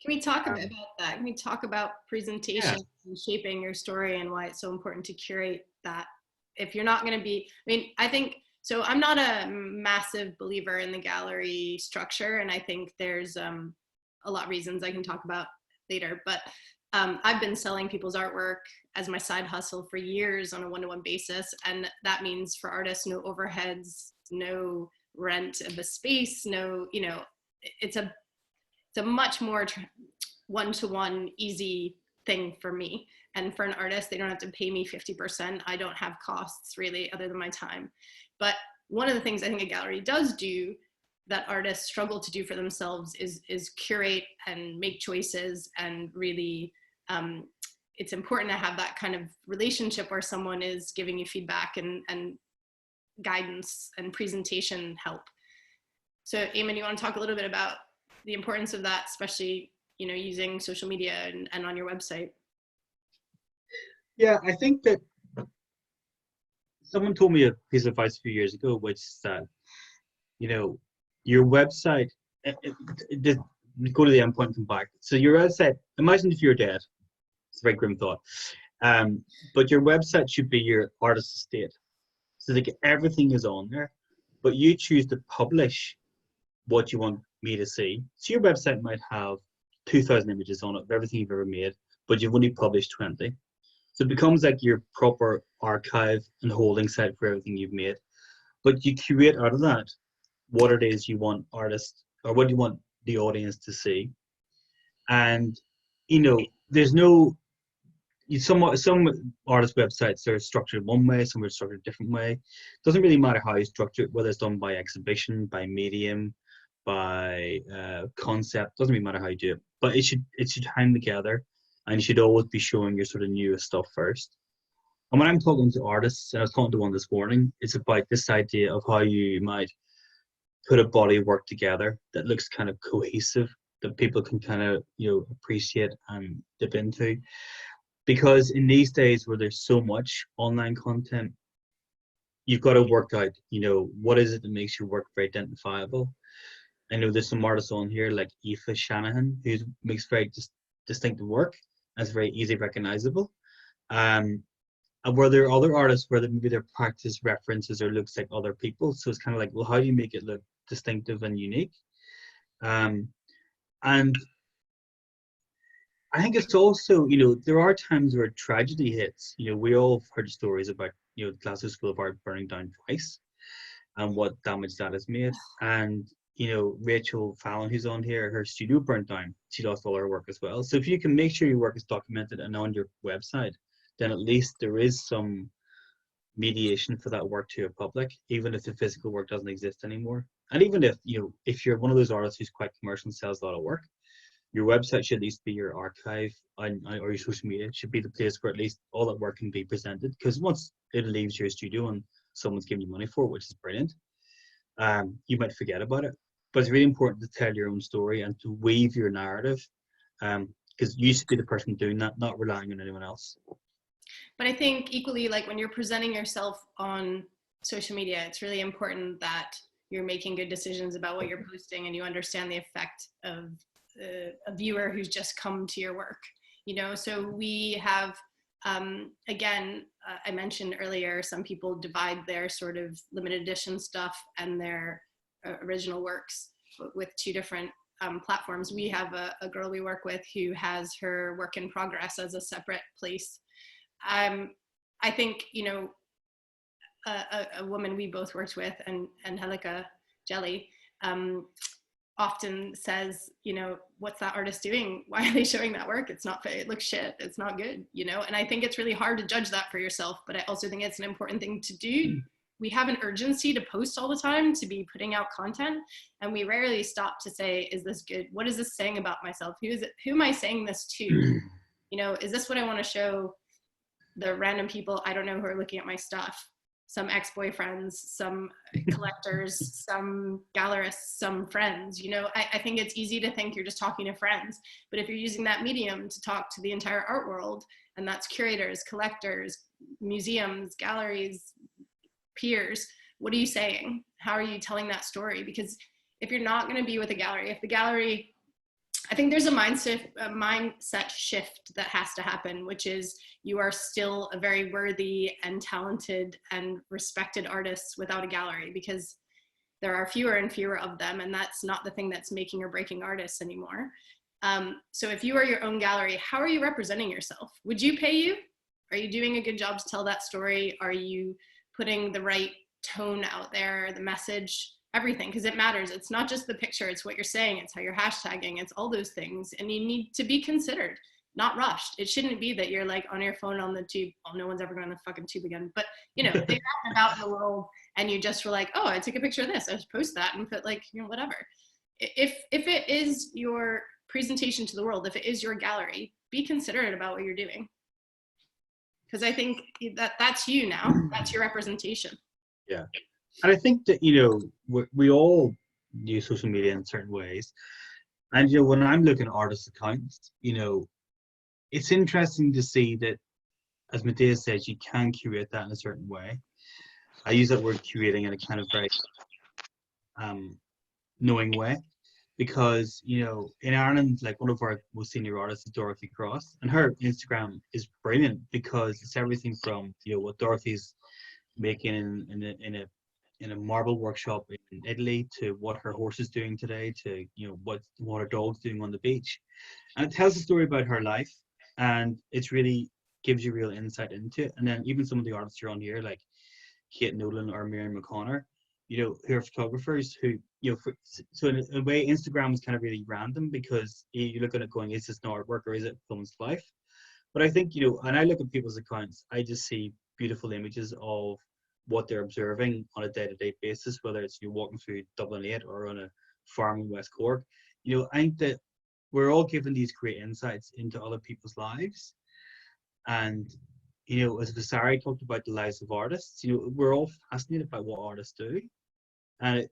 Can we talk a bit about that? Can we talk about presentation and shaping your story and why it's so important to curate that? If you're not going to be, I think, so I'm not a massive believer in the gallery structure, and I think there's a lot of reasons I can talk about later, but I've been selling people's artwork as my side hustle for years on a one-to-one basis, and that means for artists, no overheads, no rent of a space, no, it's a much more one-to-one easy thing for me. And for an artist, they don't have to pay me 50%. I don't have costs really other than my time. But one of the things I think a gallery does do that artists struggle to do for themselves is curate and make choices, and really it's important to have that kind of relationship where someone is giving you feedback and guidance and presentation help. So Eamonn, you want to talk a little bit about the importance of that, especially, you know, using social media and on your website? Yeah, I think that someone told me a piece of advice a few years ago, which said, you know, your website, just go to the end point and come back. So your website, imagine if you're dead. It's a very grim thought. But your website should be your artist estate. So like everything is on there, but you choose to publish what you want me to see. So your website might have 2,000 images on it of everything you've ever made, but you've only published 20. So it becomes like your proper archive and holding site for everything you've made. But you curate out of that what it is you want artists, or what you want the audience to see. And, you know, there's no, some artist websites are structured one way, some are structured a different way. It doesn't really matter how you structure it, whether it's done by exhibition, by medium, by concept. Doesn't really matter how you do it, but it should hang together, and you should always be showing your sort of newest stuff first. And when I'm talking to artists, and I was talking to one this morning, it's about this idea of how you might put a body of work together that looks kind of cohesive, that people can kind of, you know, appreciate and dip into. Because in these days where there's so much online content, you've got to work out, you know, what is it that makes your work very identifiable. I know there's some artists on here like Aoife Shanahan, who makes very distinctive work that's very easily recognizable. And where there are other artists where maybe their practice references or looks like other people. So it's kind of like, well, how do you make it look distinctive and unique? And I think it's also, you know, there are times where tragedy hits. You know, we all have heard stories about, you know, Glasgow School of Art burning down twice and what damage that has made. And, you know, Rachel Fallon, who's on here, her studio burnt down. She lost all her work as well. So if you can make sure your work is documented and on your website, then at least there is some mediation for that work to a public, even if the physical work doesn't exist anymore. And even if, you know, if you're one of those artists who's quite commercial and sells a lot of work, your website should at least be your archive, or your social media should be the place where at least all that work can be presented. Because once it leaves your studio and someone's giving you money for it, which is brilliant, you might forget about it. But it's really important to tell your own story and to weave your narrative, because you should be the person doing that, not relying on anyone else. But I think equally, like when you're presenting yourself on social media, it's really important that you're making good decisions about what you're posting and you understand the effect of a viewer who's just come to your work, you know. So we have, again, I mentioned earlier, some people divide their sort of limited edition stuff and their original works with two different platforms. We have a girl we work with who has her work in progress as a separate place. I think, you know, a woman we both worked with, and Helika Jelly, often says, you know, what's that artist doing? Why are they showing that work? It's not, it looks shit. It's not good, you know? And I think it's really hard to judge that for yourself, but I also think it's an important thing to do. We have an urgency to post all the time, to be putting out content, and we rarely stop to say, is this good? What is this saying about myself? Who is it? Who am I saying this to? You know, is this what I want to show the random people I don't know who are looking at my stuff? Some ex-boyfriends, some collectors, some gallerists, some friends. You know, I think it's easy to think you're just talking to friends, but if you're using that medium to talk to the entire art world, and that's curators, collectors, museums, galleries, peers, what are you saying? How are you telling that story? Because if you're not going to be with a gallery, if the gallery, I think there's a mindset shift that has to happen, which is you are still a very worthy and talented and respected artist without a gallery, because there are fewer and fewer of them, and that's not the thing that's making or breaking artists anymore. So if you are your own gallery, how are you representing yourself? Would you pay you? Are you doing a good job to tell that story? Are you putting the right tone out there, the message? Everything, because it matters. It's not just the picture, it's what you're saying, it's how you're hashtagging, it's all those things, and you need to be considered, not rushed. It shouldn't be that you're like on your phone on the tube. Well, no one's ever going on the fucking tube again, but you know, they're out and about in the world, and you just were like, oh, I took a picture of this, I just post that and put, like, you know, whatever. If it is your presentation to the world, if it is your gallery, be considerate about what you're doing, because I think that's you now, that's your representation. Yeah. And I think that, we all use social media in certain ways. And, when I'm looking at artist accounts, it's interesting to see that, as Medeia says, you can curate that in a certain way. I use that word curating in a kind of very um, knowing way because, in Ireland, like one of our most senior artists is Dorothy Cross, and her Instagram is brilliant because it's everything from, what Dorothy's making in a marble workshop in Italy to what her horse is doing today to, what her dog's doing on the beach. And it tells a story about her life, and it's really gives you real insight into it. And then even some of the artists are on here, like Kate Nolan or Miriam McConnor, who are photographers who, so in a way, Instagram is kind of really random because you look at it going, is this an artwork or is it someone's life? But I think, and I look at people's accounts, I just see beautiful images of what they're observing on a day-to-day basis, whether it's you walking through Dublin 8 or on a farm in West Cork. I think that we're all given these great insights into other people's lives. And, as Vasari talked about the lives of artists, we're all fascinated by what artists do. And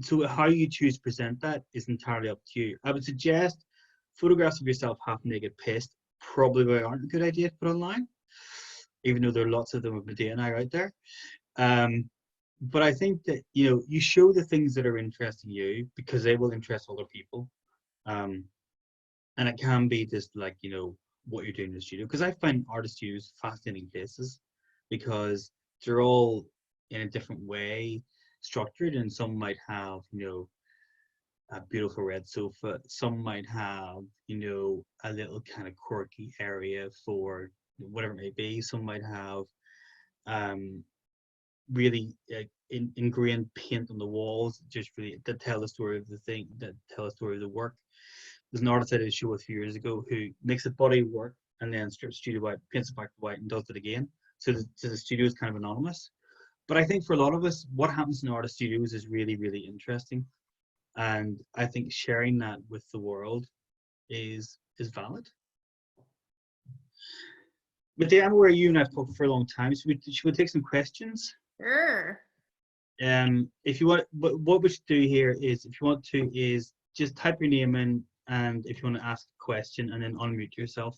so how you choose to present that is entirely up to you. I would suggest photographs of yourself half naked pissed probably aren't a good idea to put online, even though there are lots of them of Medeia and I out there. But I think that, you show the things that are interesting you because they will interest other people. And it can be just like, what you're doing in the studio. Because I find artist studios fascinating places because they're all in a different way structured, and some might have, a beautiful red sofa. Some might have, a little kind of quirky area for whatever it may be. Some might have really ingrained paint on the walls, just really that tell the story of the thing, that tell the story of the work. There's an artist I did a show a few years ago who makes a body work and then strips studio white, paints it back to white, and does it again. So the studio is kind of anonymous. But I think for a lot of us, what happens in artist studios is really, really interesting. And I think sharing that with the world is valid. But I'm aware you and I've talked for a long time, so should we take some questions? Sure. If you want, what we should do here is, if you want to, is just type your name in, and if you want to ask a question, and then unmute yourself.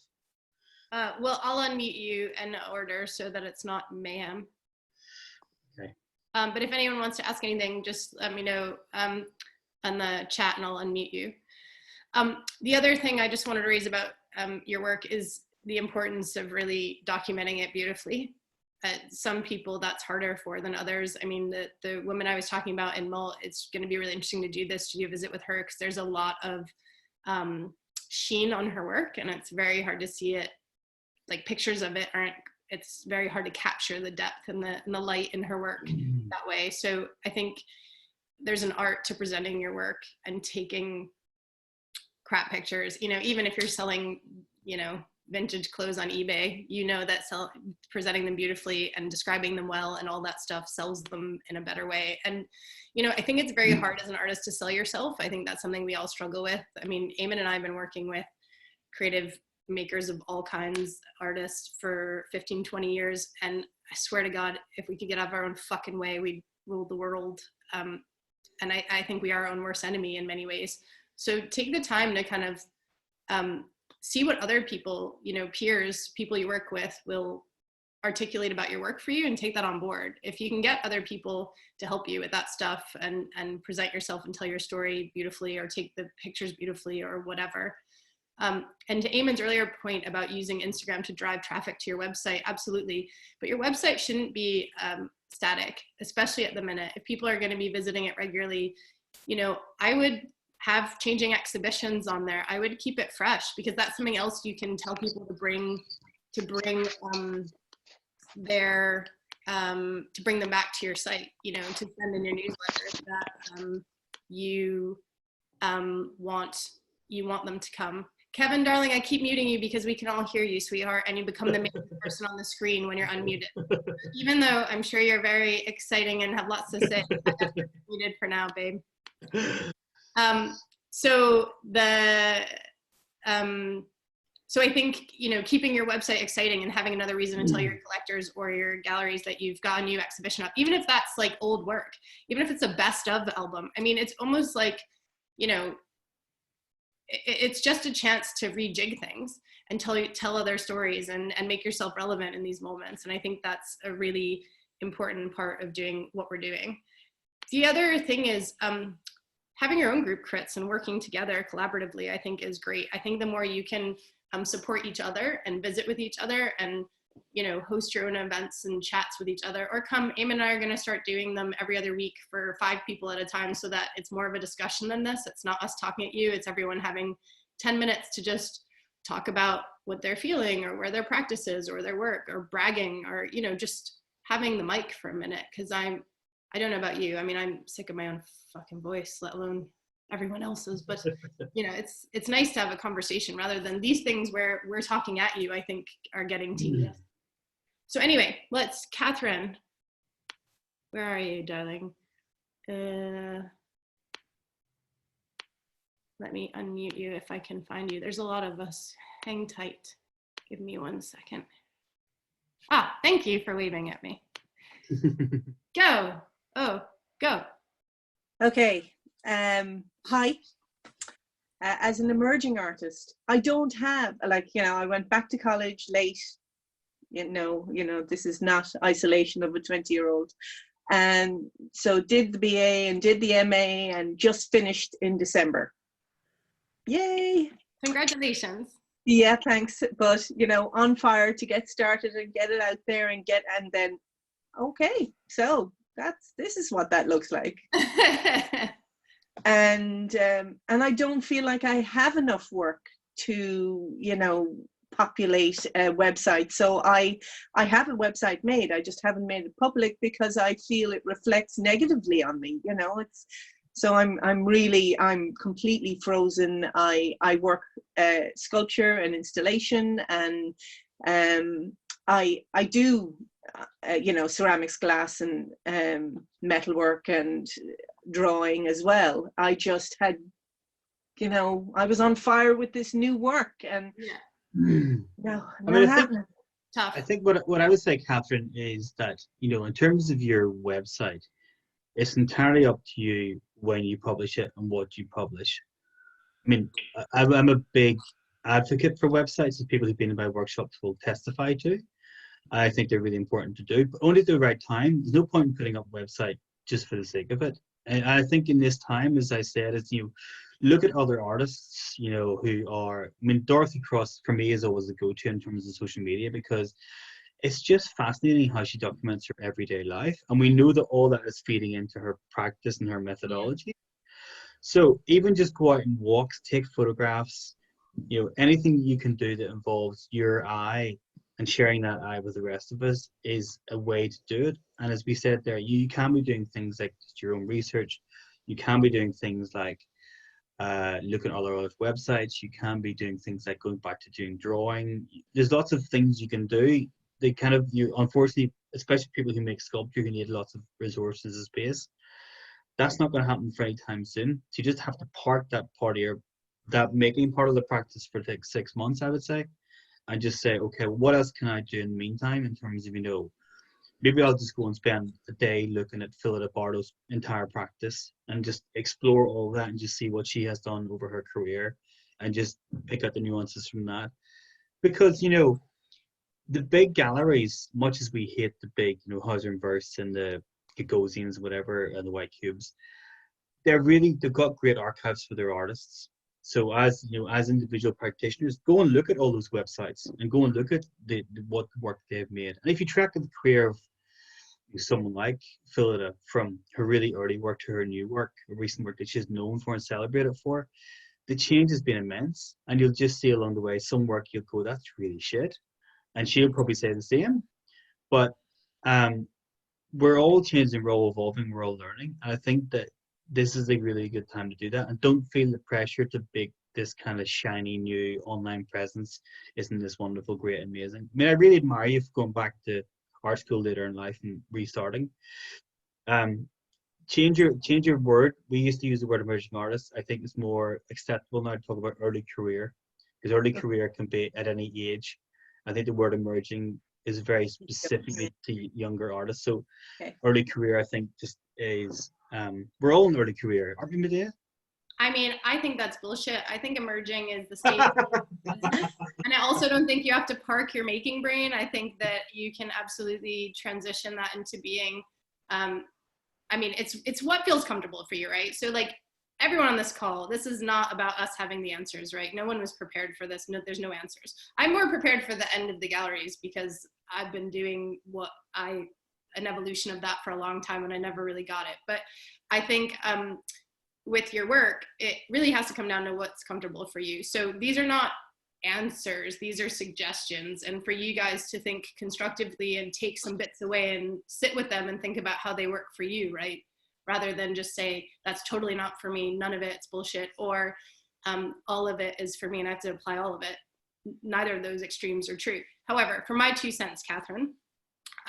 Well, I'll unmute you in order so that it's not mayhem. Okay. But if anyone wants to ask anything, just let me know on the chat and I'll unmute you. The other thing I just wanted to raise about your work is the importance of really documenting it beautifully. Some people that's harder for than others. I mean, the woman I was talking about in Mull, it's going to be really interesting to do this, to do a visit with her, because there's a lot of sheen on her work, and it's very hard to see it. Like, pictures of it aren't, it's very hard to capture the depth and the light in her work that way. So I think there's an art to presenting your work and taking crap pictures, even if you're selling, vintage clothes on eBay, that presenting them beautifully and describing them well and all that stuff sells them in a better way. And, I think it's very hard as an artist to sell yourself. I think that's something we all struggle with. I mean, Eamonn and I have been working with creative makers of all kinds, artists, for 15, 20 years. And I swear to God, if we could get out of our own fucking way, we'd rule the world. And I think we are our own worst enemy in many ways. So take the time to kind of see what other people, peers, people you work with, will articulate about your work for you, and take that on board. If you can get other people to help you with that stuff and present yourself and tell your story beautifully, or take the pictures beautifully, or whatever. And to Eamonn's earlier point about using Instagram to drive traffic to your website, absolutely. But your website shouldn't be static, especially at the minute. If people are going to be visiting it regularly, I would have changing exhibitions on there. I would keep it fresh, because that's something else you can tell people to bring to bring them back to your site, to send in your newsletter that you want them to come. Kevin, darling, I keep muting you because we can all hear you, sweetheart, and you become the main person on the screen when you're unmuted. Even though I'm sure you're very exciting and have lots to say, I have to be muted for now, babe. So the So I think, you know, keeping your website exciting and having another reason to tell your collectors or your galleries that you've got a new exhibition up, even if that's like old work, even if it's a best of album. I mean, it's almost like, you know, it's just a chance to rejig things and tell other stories and make yourself relevant in these moments. And I think that's a really important part of doing what we're doing. The other thing is having your own group crits and working together collaboratively, I think is great. I think the more you can support each other and visit with each other and, you know, host your own events and chats with each other, or come, Eamonn and I are going to start doing them every other week for 5 people at a time, so that it's more of a discussion than this. It's not us talking at you, it's everyone having 10 minutes to just talk about what they're feeling or where their practice is or their work, or bragging, or, you know, just having the mic for a minute. Because I don't know about you, I mean, I'm sick of my own fucking voice, let alone everyone else's, but you know, it's nice to have a conversation rather than these things where we're talking at you, I think are getting tedious. So anyway, Catherine, where are you, darling? Let me unmute you if I can find you. There's a lot of us. Hang tight. Give me 1 second. Ah, thank you for waving at me. Go. Oh, go. Okay. Hi. As an emerging artist, I don't have, like, you know, I went back to college late. You know, this is not isolation of a 20-year-old. And so did the BA and did the MA and just finished in December. Yay. Congratulations. Yeah, thanks. But, you know, on fire to get started and get it out there and then, okay, so this is what that looks like. And I don't feel like I have enough work to, you know, populate a website. So I have a website made. I just haven't made it public because I feel it reflects negatively on me. You know, so I'm completely frozen. I work sculpture and installation, and I do you know, ceramics, glass, and metalwork and drawing as well. I just had, you know, I was on fire with this new work, and no, I mean, tough. I think what I would say, Catherine, is that, you know, in terms of your website, it's entirely up to you when you publish it and what you publish. I mean, I'm a big advocate for websites, as people who've been in my workshops will testify to. I think they're really important to do, but only at the right time. There's no point in putting up a website just for the sake of it. And I think in this time, as I said, is, you know, look at other artists, you know, who are, I mean, Dorothy Cross for me is always the go-to in terms of social media, because it's just fascinating how she documents her everyday life. And we know that all that is feeding into her practice and her methodology. So even just go out and walks, take photographs, you know, anything you can do that involves your eye and sharing that eye with the rest of us is a way to do it. And as we said there, you can be doing things like just your own research. You can be doing things like looking at other websites. You can be doing things like going back to doing drawing. There's lots of things you can do. They kind of, you unfortunately, especially people who make sculpture, who need lots of resources and space, that's not going to happen very time soon. So you just have to park that part of that making part of the practice for like 6 months, I would say, and just say, okay, what else can I do in the meantime in terms of, you know, maybe I'll just go and spend a day looking at Philippa Bardo's entire practice and just explore all of that and just see what she has done over her career and just pick out the nuances from that. Because, you know, the big galleries, much as we hate the big, you know, Hauser and Wirth and the Gagosians, whatever, and the White Cubes, they've got great archives for their artists. So as, you know, as individual practitioners, go and look at all those websites and go and look at what work they've made. And if you track the career of someone like Philippa, from her really early work to her new work, a recent work that she's known for and celebrated for, the change has been immense. And you'll just see along the way some work you'll go, that's really shit. And she'll probably say the same. But we're all changing, we're all evolving, we're all learning. And I think that this is a really good time to do that. And don't feel the pressure to make this kind of shiny new online presence. Isn't this wonderful, great, amazing? I mean, I really admire you for going back to art school later in life and restarting. Change your word. We used to use the word emerging artist. I think it's more acceptable now to talk about early career, because early career can be at any age. I think the word emerging is very specifically to younger artists. So early career, I think, just is, we're all in early career, aren't we, Medeia? I mean, I think that's bullshit. I think emerging is the stage of business. And I also don't think you have to park your making brain. I think that you can absolutely transition that into being, I mean, it's what feels comfortable for you, right? So like everyone on this call, this is not about us having the answers, right? No one was prepared for this. No, there's no answers. I'm more prepared for the end of the galleries because I've been doing an evolution of that for a long time and I never really got it. But I think, with your work, it really has to come down to what's comfortable for you. So these are not answers, these are suggestions. And for you guys to think constructively and take some bits away and sit with them and think about how they work for you, right? Rather than just say, that's totally not for me, none of it's bullshit, or all of it is for me and I have to apply all of it. Neither of those extremes are true. However, for my 2 cents, Catherine,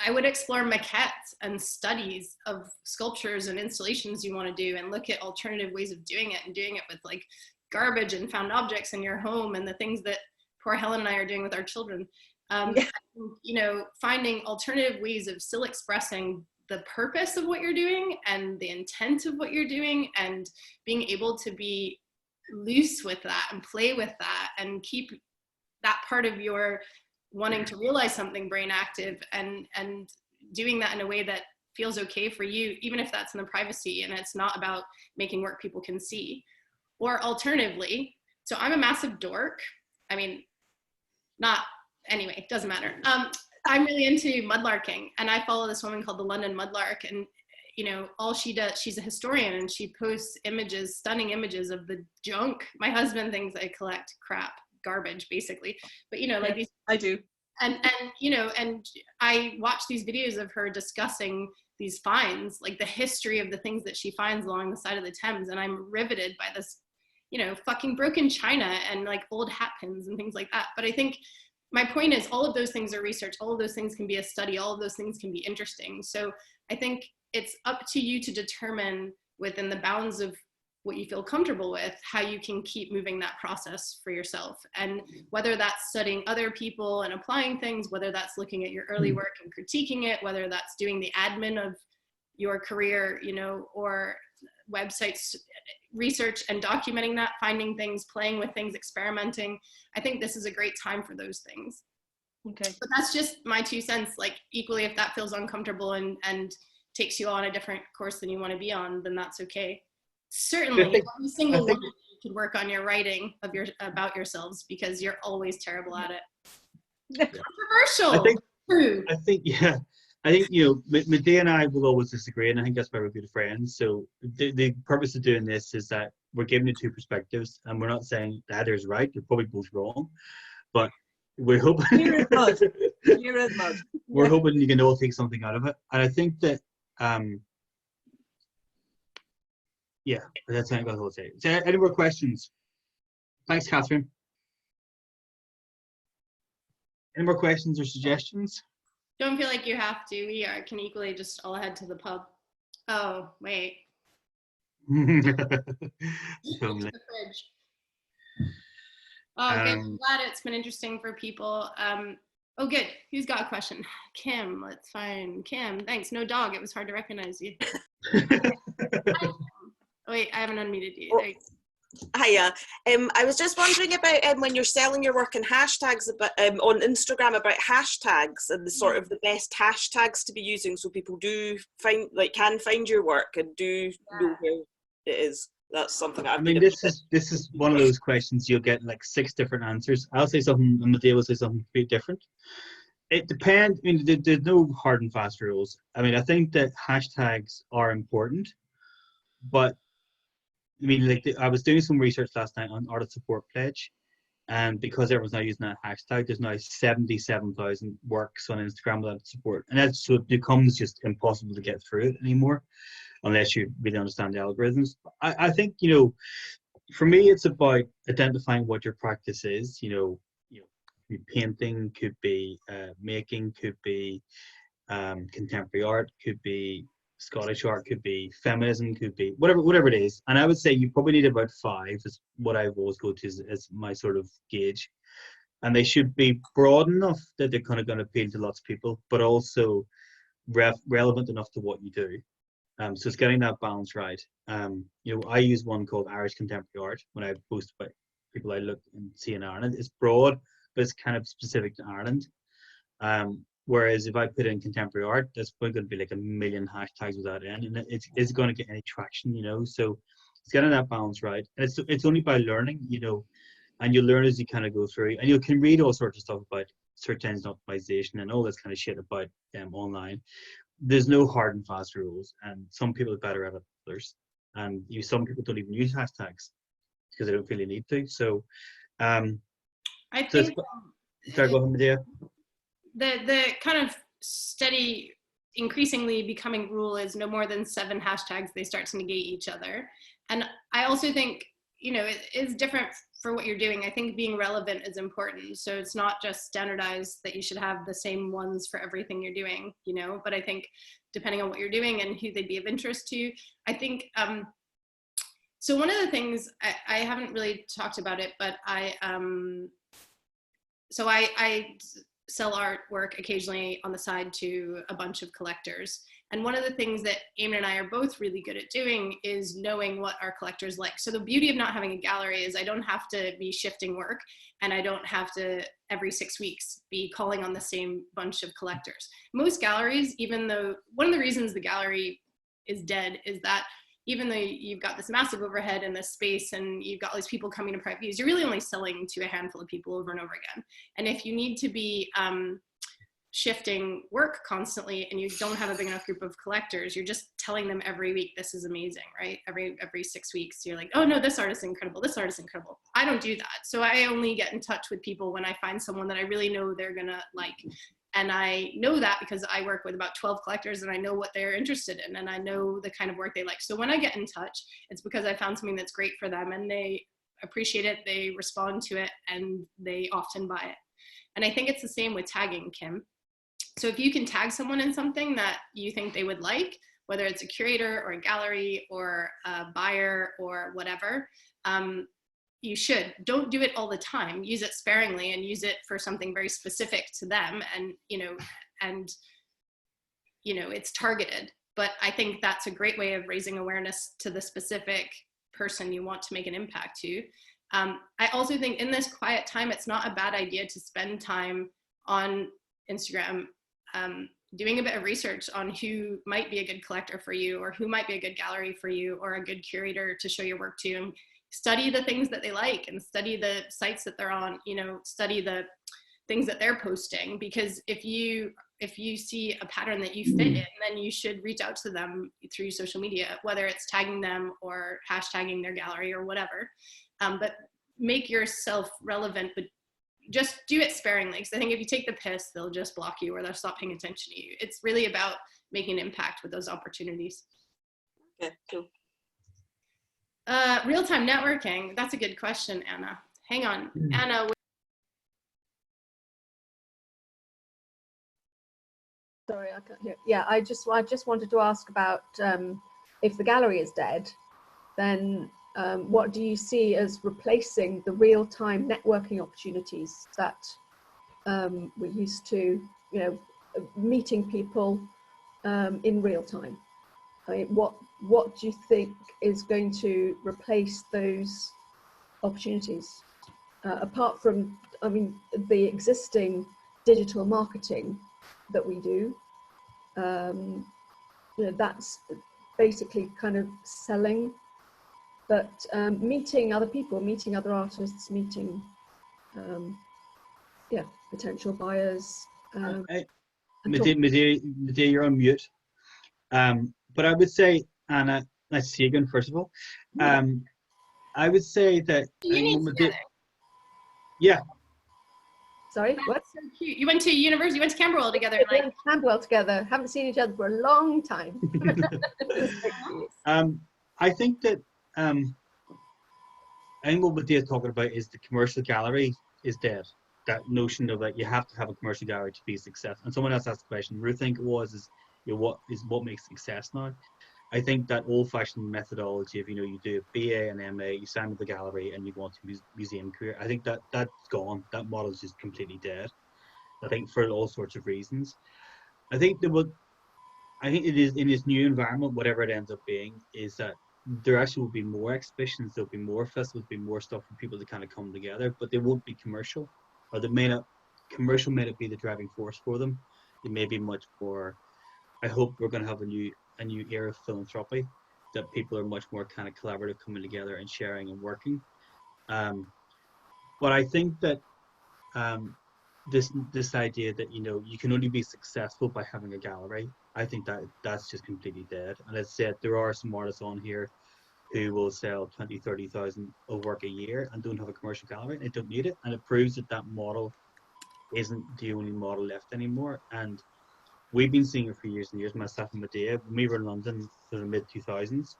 I would explore maquettes and studies of sculptures and installations you want to do and look at alternative ways of doing it and doing it with like garbage and found objects in your home and the things that poor Helen and I are doing with our children. You know, finding alternative ways of still expressing the purpose of what you're doing and the intent of what you're doing and being able to be loose with that and play with that and keep that part of your wanting to realize something brain active and doing that in a way that feels okay for you, even if that's in the privacy and it's not about making work people can see. Or alternatively, so I'm a massive dork. I mean, anyway, doesn't matter. I'm really into mudlarking and I follow this woman called the London Mudlark, and you know, all she does, she's a historian and she posts images, stunning images of the junk. My husband thinks I collect crap, garbage basically, but you know, like these, I do. And you know, and I watch these videos of her discussing these finds, like the history of the things that she finds along the side of the Thames, and I'm riveted by this, you know, fucking broken china and like old hat pins and things like that. But I think my point is all of those things are research, all of those things can be a study, all of those things can be interesting. So I think it's up to you to determine within the bounds of what you feel comfortable with, how you can keep moving that process for yourself. And whether that's studying other people and applying things, whether that's looking at your early work and critiquing it, whether that's doing the admin of your career, you know, or websites, research and documenting that, finding things, playing with things, experimenting. I think this is a great time for those things. Okay. But that's just my 2 cents. Like equally, if that feels uncomfortable and takes you on a different course than you want to be on, then that's okay. Certainly, every single one of you could work on your writing of about yourselves because you're always terrible at it. Controversial. I think, you know, Medeia and I will always disagree, and I think that's why we're good friends. So the purpose of doing this is that we're giving you 2 perspectives, and we're not saying that is right. You're probably both wrong, but we're hoping we're hoping you can all take something out of it. And I think that yeah, that's what I'll say. So, any more questions? Thanks, Catherine. Any more questions or suggestions? Don't feel like you have to. We can equally just all head to the pub. Oh, wait. The fridge. Oh, good. I'm glad it's been interesting for people. Oh, good. Who's got a question? Kim, let's find Kim. Thanks. No dog. It was hard to recognize you. Wait, I haven't unmuted you. Oh, hiya. I was just wondering about when you're selling your work in hashtags about, on Instagram, about hashtags and the sort of the best hashtags to be using so people do can find your work and do know where it is. That's something I mean, this is one of those questions you'll get like 6 different answers. I'll say something and Medeia will say something completely different. It depends. I mean, there's no hard and fast rules. I mean, I think that hashtags are important, but I mean, like I was doing some research last night on Artist Support Pledge, and because everyone's now using that hashtag, there's now 77,000 works on Instagram without support, and that's so it becomes just impossible to get through it anymore, unless you really understand the algorithms. I think, you know, for me, it's about identifying what your practice is. You know, painting, could be making, could be contemporary art, could be Scottish art, could be feminism, could be whatever it is. And I would say you probably need about 5 is what I've always go to as my sort of gauge. And they should be broad enough that they're kind of going to appeal to lots of people, but also relevant enough to what you do. So it's getting that balance right. I use one called Irish Contemporary Art when I post about people I look and see in Ireland. It's broad, but it's kind of specific to Ireland. Whereas if I put in contemporary art, there's probably going to be like a million hashtags without end, and it's going to get any traction, So it's getting that balance right, and it's only by learning, and you learn as you kind of go through, and you can read all sorts of stuff about search engine optimization and all this kind of shit about online. There's no hard and fast rules, and some people are better at it than others, and some people don't even use hashtags because they don't feel they need to. So, I think sorry, go ahead, Medeia. The kind of steady, increasingly becoming rule is no more than 7 hashtags. They start to negate each other. And I also think, it is different for what you're doing. I think being relevant is important. So it's not just standardized that you should have the same ones for everything you're doing, but I think depending on what you're doing and who they'd be of interest to, I think, so one of the things, I haven't really talked about it, but I sell artwork occasionally on the side to a bunch of collectors. And one of the things that Eamonn and I are both really good at doing is knowing what our collectors like. So the beauty of not having a gallery is I don't have to be shifting work, and I don't have to every 6 weeks be calling on the same bunch of collectors. Most galleries, even though one of the reasons the gallery is dead is that even though you've got this massive overhead and this space and you've got all these people coming to private views, you're really only selling to a handful of people over and over again. And if you need to be shifting work constantly and you don't have a big enough group of collectors, you're just telling them every week, this is amazing, right? Every 6 weeks, you're like, oh no, this artist is incredible, this artist is incredible. I don't do that. So I only get in touch with people when I find someone that I really know they're gonna like. And I know that because I work with about 12 collectors and I know what they're interested in and I know the kind of work they like. So when I get in touch, it's because I found something that's great for them and they appreciate it, they respond to it, and they often buy it. And I think it's the same with tagging, Kim. So if you can tag someone in something that you think they would like, whether it's a curator or a gallery or a buyer or whatever, you should. Don't do it all the time. Use it sparingly and use it for something very specific to them, and it's targeted. But I think that's a great way of raising awareness to the specific person you want to make an impact to. I also think in this quiet time, it's not a bad idea to spend time on Instagram doing a bit of research on who might be a good collector for you, or who might be a good gallery for you, or a good curator to show your work to, and study the things that they like and study the sites that they're on, study the things that they're posting, because if you see a pattern that you fit in, then you should reach out to them through social media, whether it's tagging them or hashtagging their gallery or whatever. But make yourself relevant, but just do it sparingly, because I think if you take the piss, they'll just block you or they'll stop paying attention to you. It's really about making an impact with those opportunities. Okay, cool. Real-time networking, that's a good question, Anna. Hang on, Anna. Sorry, I can't hear. Yeah, I just wanted to ask about if the gallery is dead, then what do you see as replacing the real-time networking opportunities that we're used to, meeting people in real time? I mean, what do you think is going to replace those opportunities? Apart from, the existing digital marketing that we do, that's basically kind of selling, but meeting other people, meeting other artists, meeting, potential buyers. Medeia, you're on mute. But I would say, Anna, nice to see you again, first of all. I would say that... Yeah. Sorry, what? So cute. You went to university, you went to Camberwell together. We went to Camberwell together. Haven't seen each other for a long time. I think that I think what Medeia is talking about is the commercial gallery is dead. That notion of you have to have a commercial gallery to be a success. And someone else asked the question, Ruth, I think it was, what makes success now. I think that old-fashioned methodology of, you do a BA and MA, you sign with the gallery, and you go on to museum career. I think that's gone. That model is just completely dead. I think for all sorts of reasons. I think it is in this new environment, whatever it ends up being, is that there actually will be more exhibitions, there'll be more festivals, there'll be more stuff for people to kind of come together, but they won't be commercial, or commercial may not be the driving force for them. It may be much more. I hope we're going to have a new era of philanthropy, that people are much more kind of collaborative, coming together and sharing and working. But I think that this idea that you can only be successful by having a gallery, I think that's just completely dead. And as I said, there are some artists on here who will sell 20,000-30,000 of work a year and don't have a commercial gallery, and they don't need it. And it proves that model isn't the only model left anymore. And we've been seeing it for years and years, myself and Medeia. When we were in London in the mid-2000s,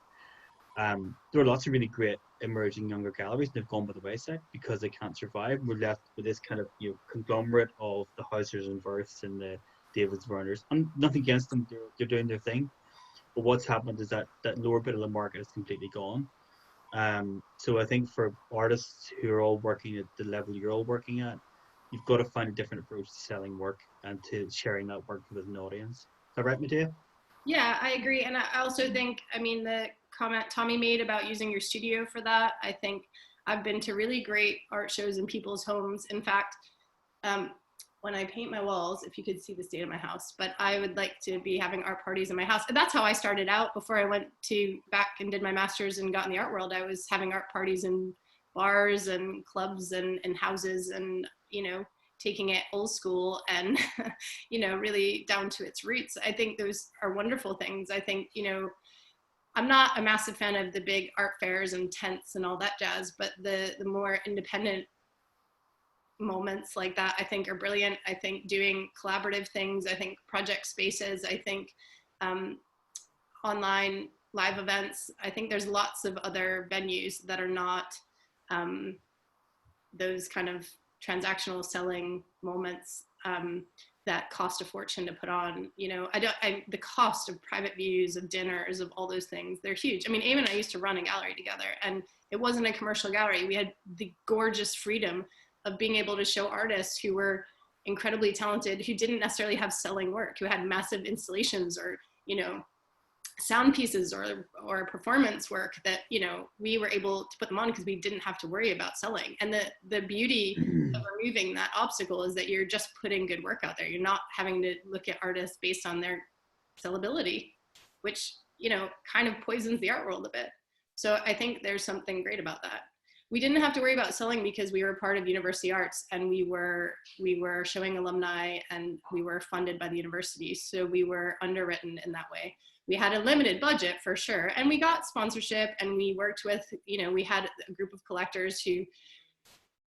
there were lots of really great emerging younger galleries. They've gone by the wayside because they can't survive. We're left with this kind of conglomerate of the Hausers and Wirths and the Davids Werners. And nothing against them, they're doing their thing. But what's happened is that lower bit of the market is completely gone. So I think for artists who are all working at the level you're all working at, you've got to find a different approach to selling work and to sharing that work with an audience. Is that right, Medeia? Yeah, I agree. And I also think, the comment Tommy made about using your studio for that, I think I've been to really great art shows in people's homes. In fact, when I paint my walls, if you could see the state of my house, but I would like to be having art parties in my house. And that's how I started out before I went back and did my master's and got in the art world. I was having art parties in bars and clubs and houses, and, taking it old school and, really down to its roots. I think those are wonderful things. I think, I'm not a massive fan of the big art fairs and tents and all that jazz, but the more independent moments like that, I think, are brilliant. I think doing collaborative things, I think project spaces, I think online live events, I think there's lots of other venues that are not those kind of transactional selling moments that cost a fortune to put on. The cost of private views, of dinners, of all those things, they're huge. Eamonn and I used to run a gallery together, and it wasn't a commercial gallery. We had the gorgeous freedom of being able to show artists who were incredibly talented, who didn't necessarily have selling work, who had massive installations or, sound pieces or performance work that, we were able to put them on because we didn't have to worry about selling. And the beauty of removing that obstacle is that you're just putting good work out there. You're not having to look at artists based on their sellability, which, kind of poisons the art world a bit. So I think there's something great about that. We didn't have to worry about selling because we were part of University Arts, and we were showing alumni, and we were funded by the university. So we were underwritten in that way. We had a limited budget for sure, and we got sponsorship, and we worked with, we had a group of collectors who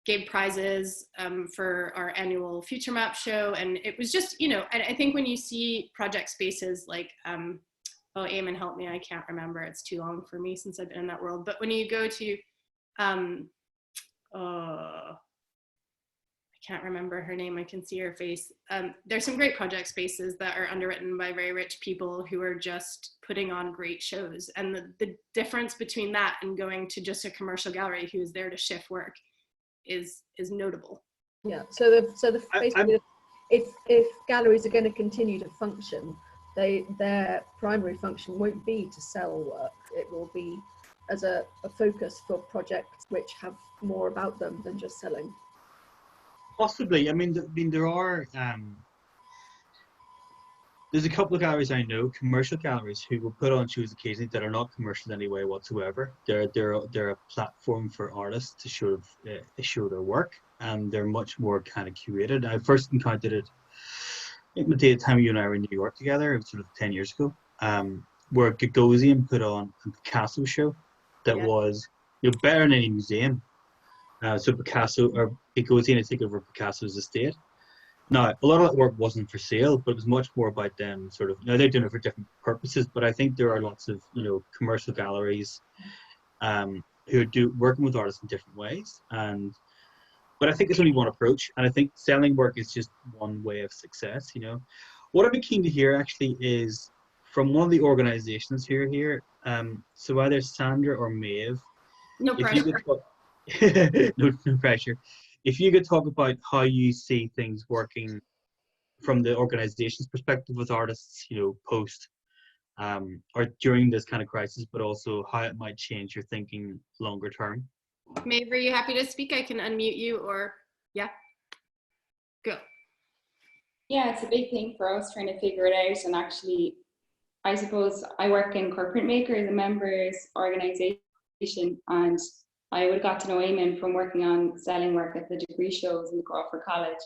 gave prizes for our annual Future Map show. And it was just, I think when you see project spaces like, oh, Eamonn, help me, I can't remember. It's too long for me since I've been in that world. But when you go to, I can't remember her name, I can see her face. There's some great project spaces that are underwritten by very rich people who are just putting on great shows. And the difference between that and going to just a commercial gallery who is there to shift work is notable. Yeah, so basically, if galleries are going to continue to function, their primary function won't be to sell work. It will be as a focus for projects which have more about them than just selling. Possibly. There are. There's a couple of galleries I know, commercial galleries, who will put on shows occasionally that are not commercial in any way whatsoever. They're a platform for artists to show their work, and they're much more kind of curated. I first encountered it at the time you and I were in New York together. It was sort of 10 years ago, where Gagosian put on a Picasso show that was better than any museum. So Gagosian had taken over Picasso's estate. Now, a lot of that work wasn't for sale, but it was much more about them sort of, they're doing it for different purposes, but I think there are lots of, commercial galleries who are working with artists in different ways. But I think it's only one approach, and I think selling work is just one way of success, What I'd be keen to hear actually is from one of the organizations here. So either Sandra or Maeve, No if you pressure. could talk, no pressure. If you could talk about how you see things working from the organization's perspective with artists, post or during this kind of crisis, but also how it might change your thinking longer term. Maeve, are you happy to speak? I can unmute you, or yeah, go. Yeah, it's a big thing for us trying to figure it out. And actually, I suppose I work in Corporate Makers, a members organisation, and I would have got to know Eamonn from working on selling work at the degree shows in Crawford College,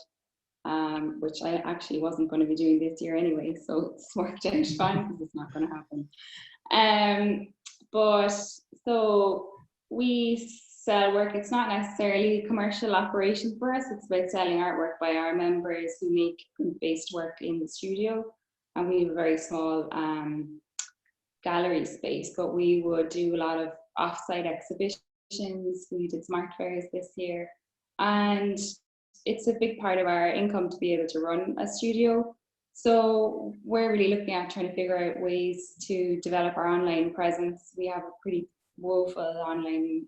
which I actually wasn't going to be doing this year anyway, so it's worked out fine because it's not going to happen. But so we sell work. It's not necessarily a commercial operation for us. It's about selling artwork by our members who make based work in the studio, and we have a very small gallery space, but we would do a lot of off-site exhibitions. We did smart fairs this year, and it's a big part of our income to be able to run a studio. So we're really looking at trying to figure out ways to develop our online presence. We have a pretty woeful online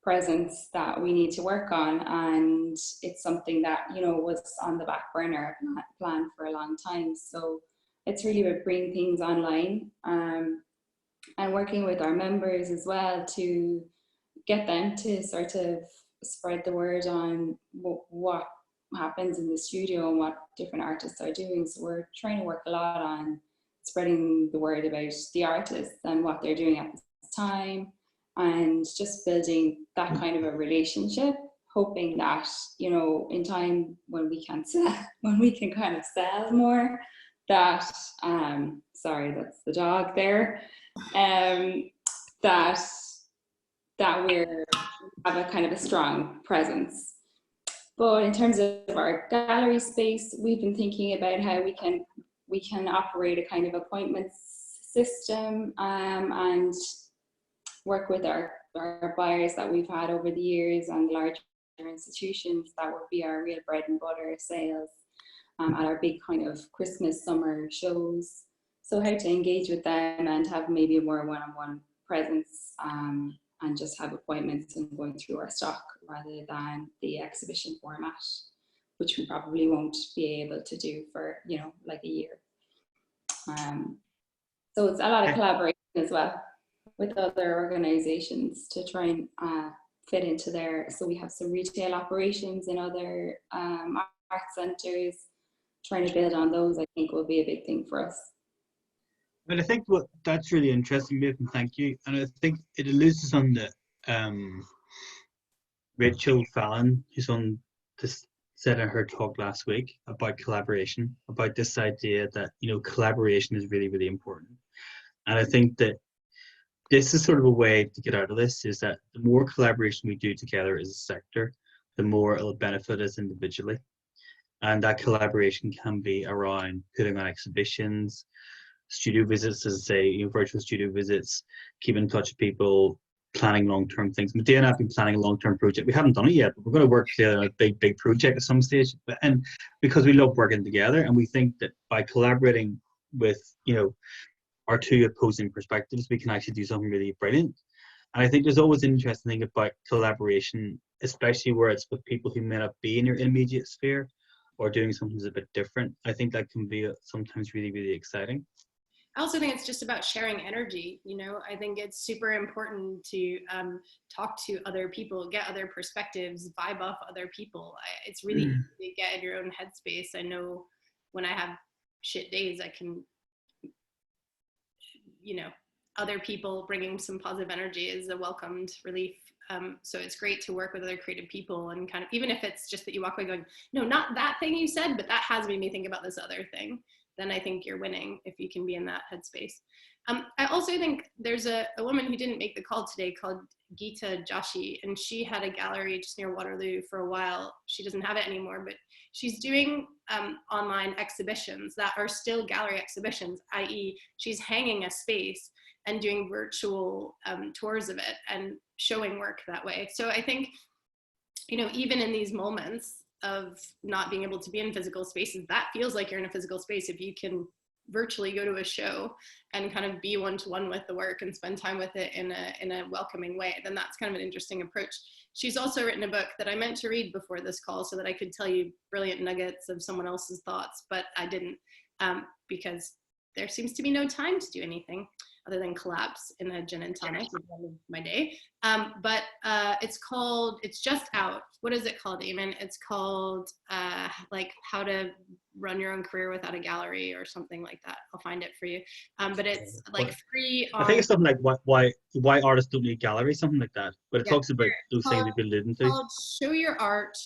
presence that we need to work on, and it's something that was on the back burner plan for a long time. So it's really about bringing things online, and working with our members as well to get them to sort of spread the word on what happens in the studio and what different artists are doing. So we're trying to work a lot on spreading the word about the artists and what they're doing at this time, and just building that kind of a relationship, hoping that in time when we can kind of sell more, that sorry, that's the dog there, that we're have a kind of a strong presence. But in terms of our gallery space, we've been thinking about how we can operate a kind of appointments system, and work with our buyers that we've had over the years and larger institutions. That would be our real bread and butter sales at our big kind of Christmas, summer shows. So how to engage with them and have maybe a more one-on-one presence, and just have appointments and going through our stock rather than the exhibition format, which we probably won't be able to do for like a year. So it's a lot of collaboration as well with other organizations to try and fit into there. So we have some retail operations in other art centers. Trying to build on those, I think, will be a big thing for us. But I think that's really interesting, Maeve, and thank you. And I think it alludes us on the Rachel Fallon, who's on this, said in her talk last week about collaboration, about this idea that collaboration is really, really important. And I think that this is sort of a way to get out of this, is that the more collaboration we do together as a sector, the more it'll benefit us individually. And that collaboration can be around putting on exhibitions, studio visits, as I say, virtual studio visits, keeping in touch with people, planning long-term things. Medeia and I have been planning a long-term project. We haven't done it yet, but we're going to work together on a big project at some stage. And because we love working together, and we think that by collaborating with, our two opposing perspectives, we can actually do something really brilliant. And I think there's always an interesting thing about collaboration, especially where it's with people who may not be in your immediate sphere or doing something that's a bit different. I think that can be sometimes really, really exciting. I also think it's just about sharing energy. I think it's super important to talk to other people, get other perspectives, vibe off other people. It's really easy to get in your own headspace. I know when I have shit days, I can, other people bringing some positive energy is a welcomed relief. So it's great to work with other creative people, and kind of, even if it's just that you walk away going, no, not that thing you said, but that has made me think about this other thing, then I think you're winning if you can be in that headspace. I also think there's a woman who didn't make the call today called Geeta Joshi, and she had a gallery just near Waterloo for a while. She doesn't have it anymore, but she's doing online exhibitions that are still gallery exhibitions, i.e. she's hanging a space and doing virtual tours of it and showing work that way. So I think, even in these moments, not being able to be in physical spaces, that feels like you're in a physical space. If you can virtually go to a show and kind of be one-to-one with the work and spend time with it in a welcoming way, then that's kind of an interesting approach. She's also written a book that I meant to read before this call so that I could tell you brilliant nuggets of someone else's thoughts, but I didn't, because there seems to be no time to do anything other than collapse in a gin and tonic at the end of my day. But it's just out. What is it called, Eamonn? It's called like How to Run Your Own Career Without a Gallery or something like that. I'll find it for you. But it's like free on... I think it's something like why artists don't need galleries, something like that. But it talks about those things you've been alluding to. Called Show Your Art.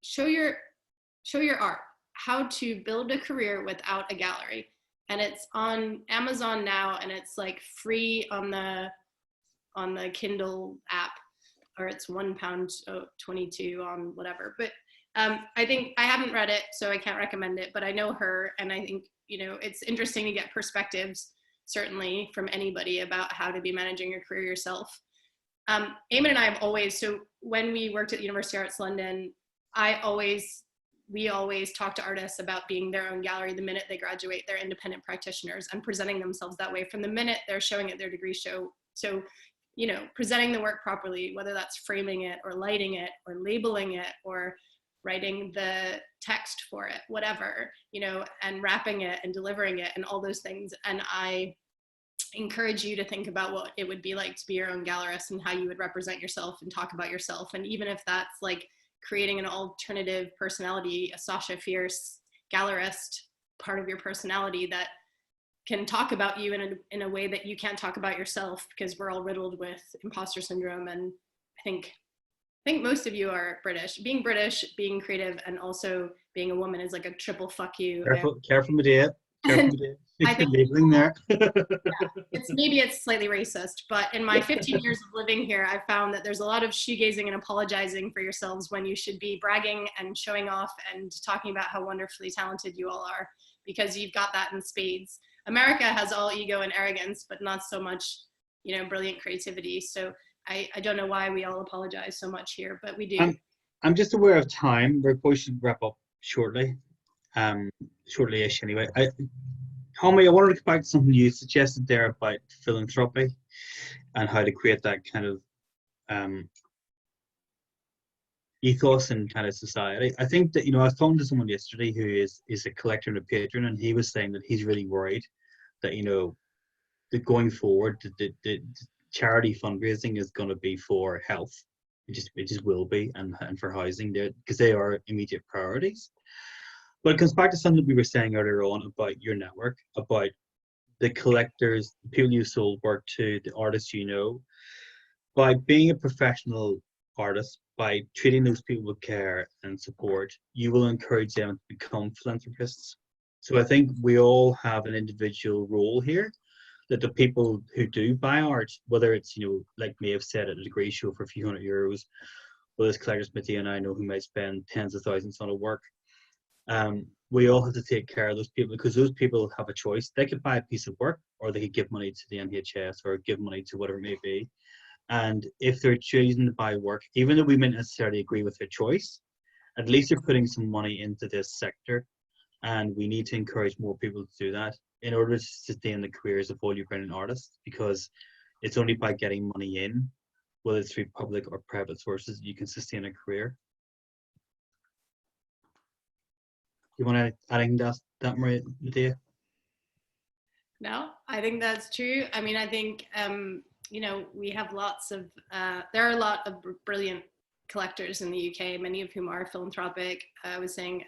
Show your art. How to Build a Career Without a Gallery. And it's on Amazon now, and it's like free on the Kindle app, or it's £1.22 on whatever. But I think I haven't read it, so I can't recommend it, but I know her, and I think, you know, it's interesting to get perspectives, certainly from anybody, about how to be managing your career yourself. Eamonn and I have always, so when we worked at the University of Arts London, we always talk to artists about being their own gallery the minute they graduate. They're independent practitioners and presenting themselves that way from the minute they're showing at their degree show. So, you know, presenting the work properly, whether that's framing it or lighting it or labeling it or writing the text for it, whatever, you know, and wrapping it and delivering it and all those things. And I encourage you to think about what it would be like to be your own gallerist and how you would represent yourself and talk about yourself. And even if that's like creating an alternative personality, a Sasha Fierce gallerist part of your personality that can talk about you in a way that you can't talk about yourself, because we're all riddled with imposter syndrome. And I think most of you are British. Being British, being creative, and also being a woman is like a triple fuck you. Careful, Medeia. I think labeling there. Maybe it's slightly racist, but in my 15 years of living here, I've found that there's a lot of shoegazing and apologizing for yourselves when you should be bragging and showing off and talking about how wonderfully talented you all are, because you've got that in spades. America has all ego and arrogance, but not so much, you know, brilliant creativity. So I don't know why we all apologize so much here, but we do. I'm just aware of time. We're going to wrap up shortly. Shortly-ish anyway. Tommy, I wanted to come back to something you suggested there about philanthropy and how to create that kind of ethos in kind of society. I think that, you know, I was talking to someone yesterday who is a collector and a patron, and he was saying that he's really worried that, you know, that going forward, the charity fundraising is going to be for health. It just will be, and for housing, there, because they are immediate priorities. But it comes back to something we were saying earlier on about your network, about the collectors, the people you sold work to, the artists you know. By being a professional artist, by treating those people with care and support, you will encourage them to become philanthropists. So I think we all have an individual role here, that the people who do buy art, whether it's, you know, like may have said at a degree show for a few €100, well, there's collectors, Medeia and I know, who might spend tens of thousands on a work. We all have to take care of those people, because those people have a choice. They could buy a piece of work, or they could give money to the NHS, or give money to whatever it may be. And if they're choosing to buy work, even though we may not necessarily agree with their choice, at least you're putting some money into this sector. And we need to encourage more people to do that in order to sustain the careers of all Ukrainian artists, because it's only by getting money in, whether it's through public or private sources, you can sustain a career. You want to add anything to that, Medeia? No, I think that's true. I mean, I think, you know, we have lots of, there are a lot of brilliant collectors in the UK, many of whom are philanthropic. I was saying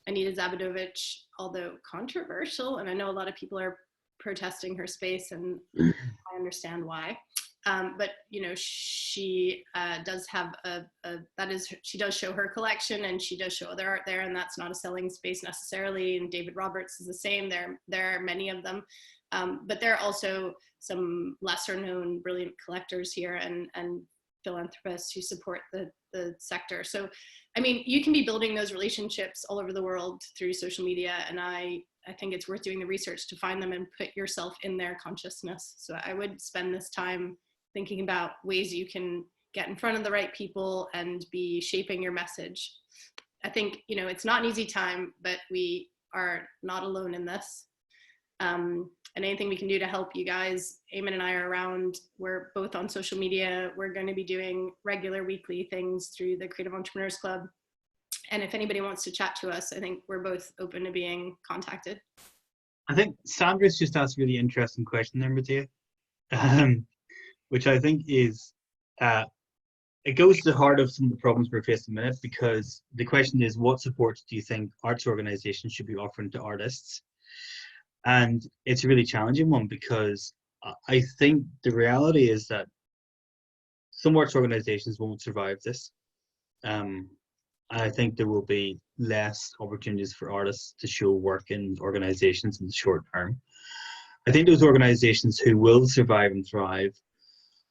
Anita Zabadovich, although controversial, and I know a lot of people are protesting her space, and I understand why. But you know, she does have she does show her collection, and she does show other art there, and that's not a selling space necessarily. And David Roberts is the same. There are many of them, but there are also some lesser known brilliant collectors here and philanthropists who support the sector. So, I mean, you can be building those relationships all over the world through social media, and I think it's worth doing the research to find them and put yourself in their consciousness. So I would spend this time thinking about ways you can get in front of the right people and be shaping your message. I think, you know, it's not an easy time, but we are not alone in this. And anything we can do to help you guys, Eamonn and I are around. We're both on social media. We're going to be doing regular weekly things through the Creative Entrepreneurs Club. And if anybody wants to chat to us, I think we're both open to being contacted. I think Sandra's just asked a really interesting question there, Medeia, which I think is, it goes to the heart of some of the problems we're facing in a minute, because the question is, what supports do you think arts organizations should be offering to artists? And it's a really challenging one, because I think the reality is that some arts organizations won't survive this. I think there will be less opportunities for artists to show work in organizations in the short term. I think those organizations who will survive and thrive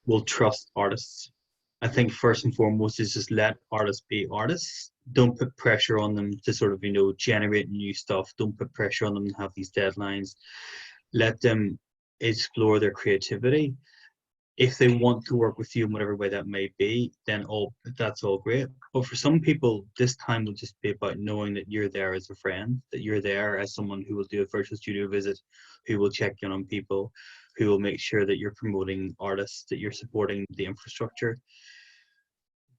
will trust artists. I think first and foremost is just let artists be artists. Don't put pressure on them to sort of, you know, generate new stuff. Don't put pressure on them to have these deadlines. Let them explore their creativity. If they want to work with you in whatever way that may be, then that's all great. But for some people, this time will just be about knowing that you're there as a friend, that you're there as someone who will do a virtual studio visit, who will check in on people, who will make sure that you're promoting artists, that you're supporting the infrastructure.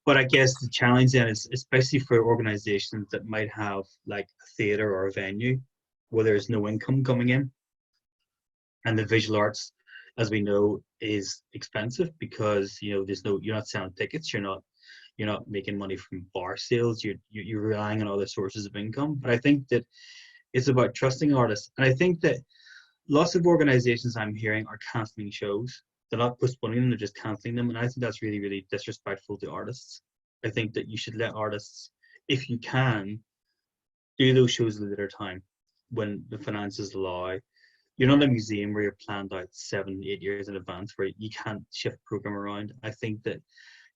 But I guess the challenge then is, especially for organizations that might have like a theater or a venue where there's no income coming in, and the visual arts, as we know, is expensive because, you know, you're not selling tickets, you're not making money from bar sales, you're relying on other sources of income. But I think that it's about trusting artists, and I think that lots of organizations I'm hearing are cancelling shows. They're not postponing them, they're just cancelling them, and I think that's really, really disrespectful to artists. I think that you should let artists, if you can, do those shows at a later time when the finances allow. You're not a museum where you're planned out 7-8 years in advance, where you can't shift program around. I think that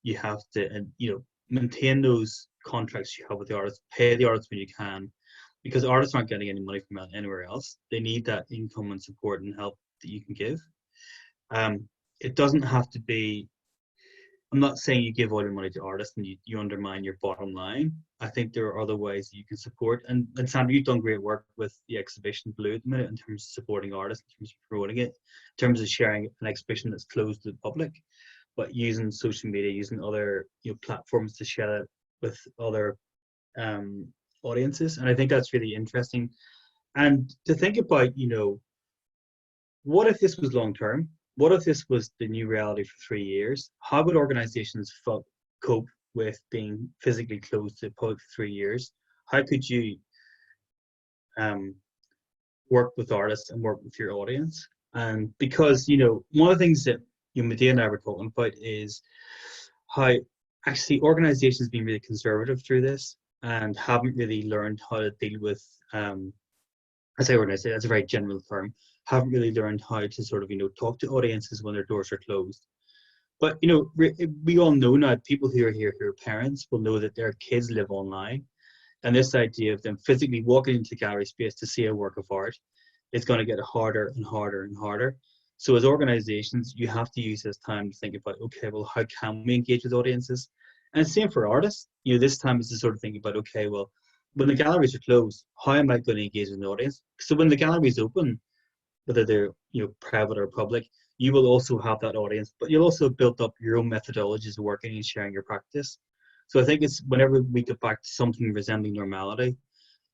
you have to, and you know, maintain those contracts you have with the artists, pay the artists when you can, because artists aren't getting any money from anywhere else. They need that income and support and help that you can give. It doesn't have to be, I'm not saying you give all your money to artists and you undermine your bottom line. I think there are other ways that you can support. And Sandra, you've done great work with the exhibition Blue at the minute in terms of supporting artists, in terms of promoting it, in terms of sharing an exhibition that's closed to the public, but using social media, using other, you know, platforms to share it with other audiences. And I think that's really interesting. And to think about, you know, what if this was long term? What if this was the new reality for 3 years? How would organizations cope with being physically closed to the public for 3 years? How could you work with artists and work with your audience? And because, you know, one of the things that Medeia and I were talking about is how actually organizations have been really conservative through this and haven't really learned how to deal with, I say organization, that's a very general term, haven't really learned how to sort of, you know, talk to audiences when their doors are closed. But, you know, we all know now, people who are here who are parents will know that their kids live online. And this idea of them physically walking into gallery space to see a work of art is going to get harder and harder and harder. So as organizations, you have to use this time to think about, okay, well, how can we engage with audiences? And same for artists. You know, this time is to sort of think about, okay, well, when the galleries are closed, how am I going to engage with the audience? So when the galleries open, whether they're, you know, private or public, you will also have that audience, but you'll also build up your own methodologies of working and sharing your practice. So I think it's whenever we get back to something resembling normality,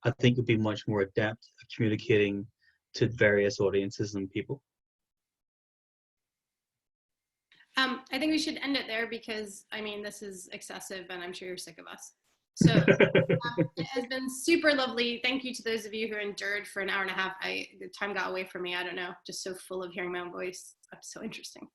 I think it'll be much more adept at communicating to various audiences and people. I think we should end it there because, I mean, this is excessive and I'm sure you're sick of us. So it has been super lovely. Thank you to those of you who endured for an hour and a half. The time got away from me. I don't know, just so full of hearing my own voice. That's so interesting.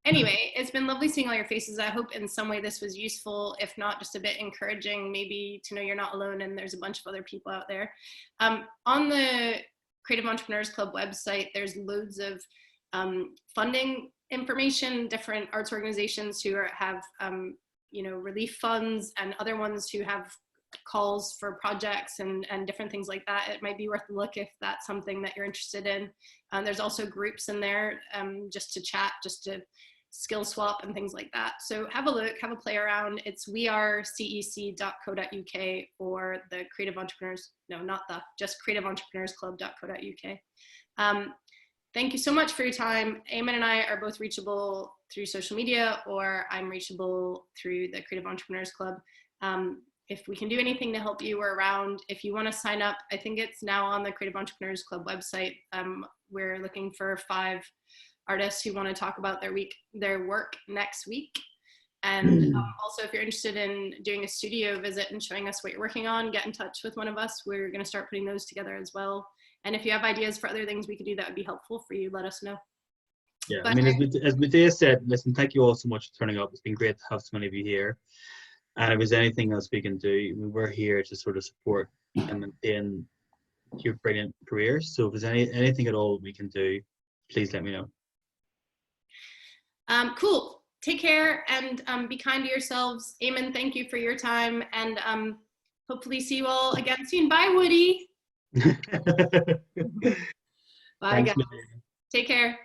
Anyway, it's been lovely seeing all your faces. I hope in some way this was useful, if not just a bit encouraging, maybe to know you're not alone and there's a bunch of other people out there. On the Creative Entrepreneurs Club website, there's loads of funding information, different arts organizations who have you know, relief funds and other ones who have calls for projects and different things like that. It might be worth a look if that's something that you're interested in. There's also groups in there just to chat, just to skill swap and things like that. So have a look, have a play around. It's wearecec.co.uk or the Creative Entrepreneurs, no, not the, just creativeentrepreneursclub.co.uk. Thank you so much for your time. Eamonn and I are both reachable through social media, or I'm reachable through the Creative Entrepreneurs Club. If we can do anything to help you, we're around. If you want to sign up, I think it's now on the Creative Entrepreneurs Club website. We're looking for 5 artists who want to talk about their work next week. And also, if you're interested in doing a studio visit and showing us what you're working on, get in touch with one of us. We're going to start putting those together as well. And if you have ideas for other things we could do that would be helpful for you, let us know. Yeah, But, I mean, as Medeia said, listen, thank you all so much for turning up. It's been great to have so many of you here. And if there's anything else we can do, we're here to sort of support and maintain your brilliant careers. So if there's anything at all we can do, please let me know. Cool. Take care and be kind to yourselves. Eamonn, thank you for your time, and hopefully see you all again soon. Bye, Woody. Bye, guys. Take care.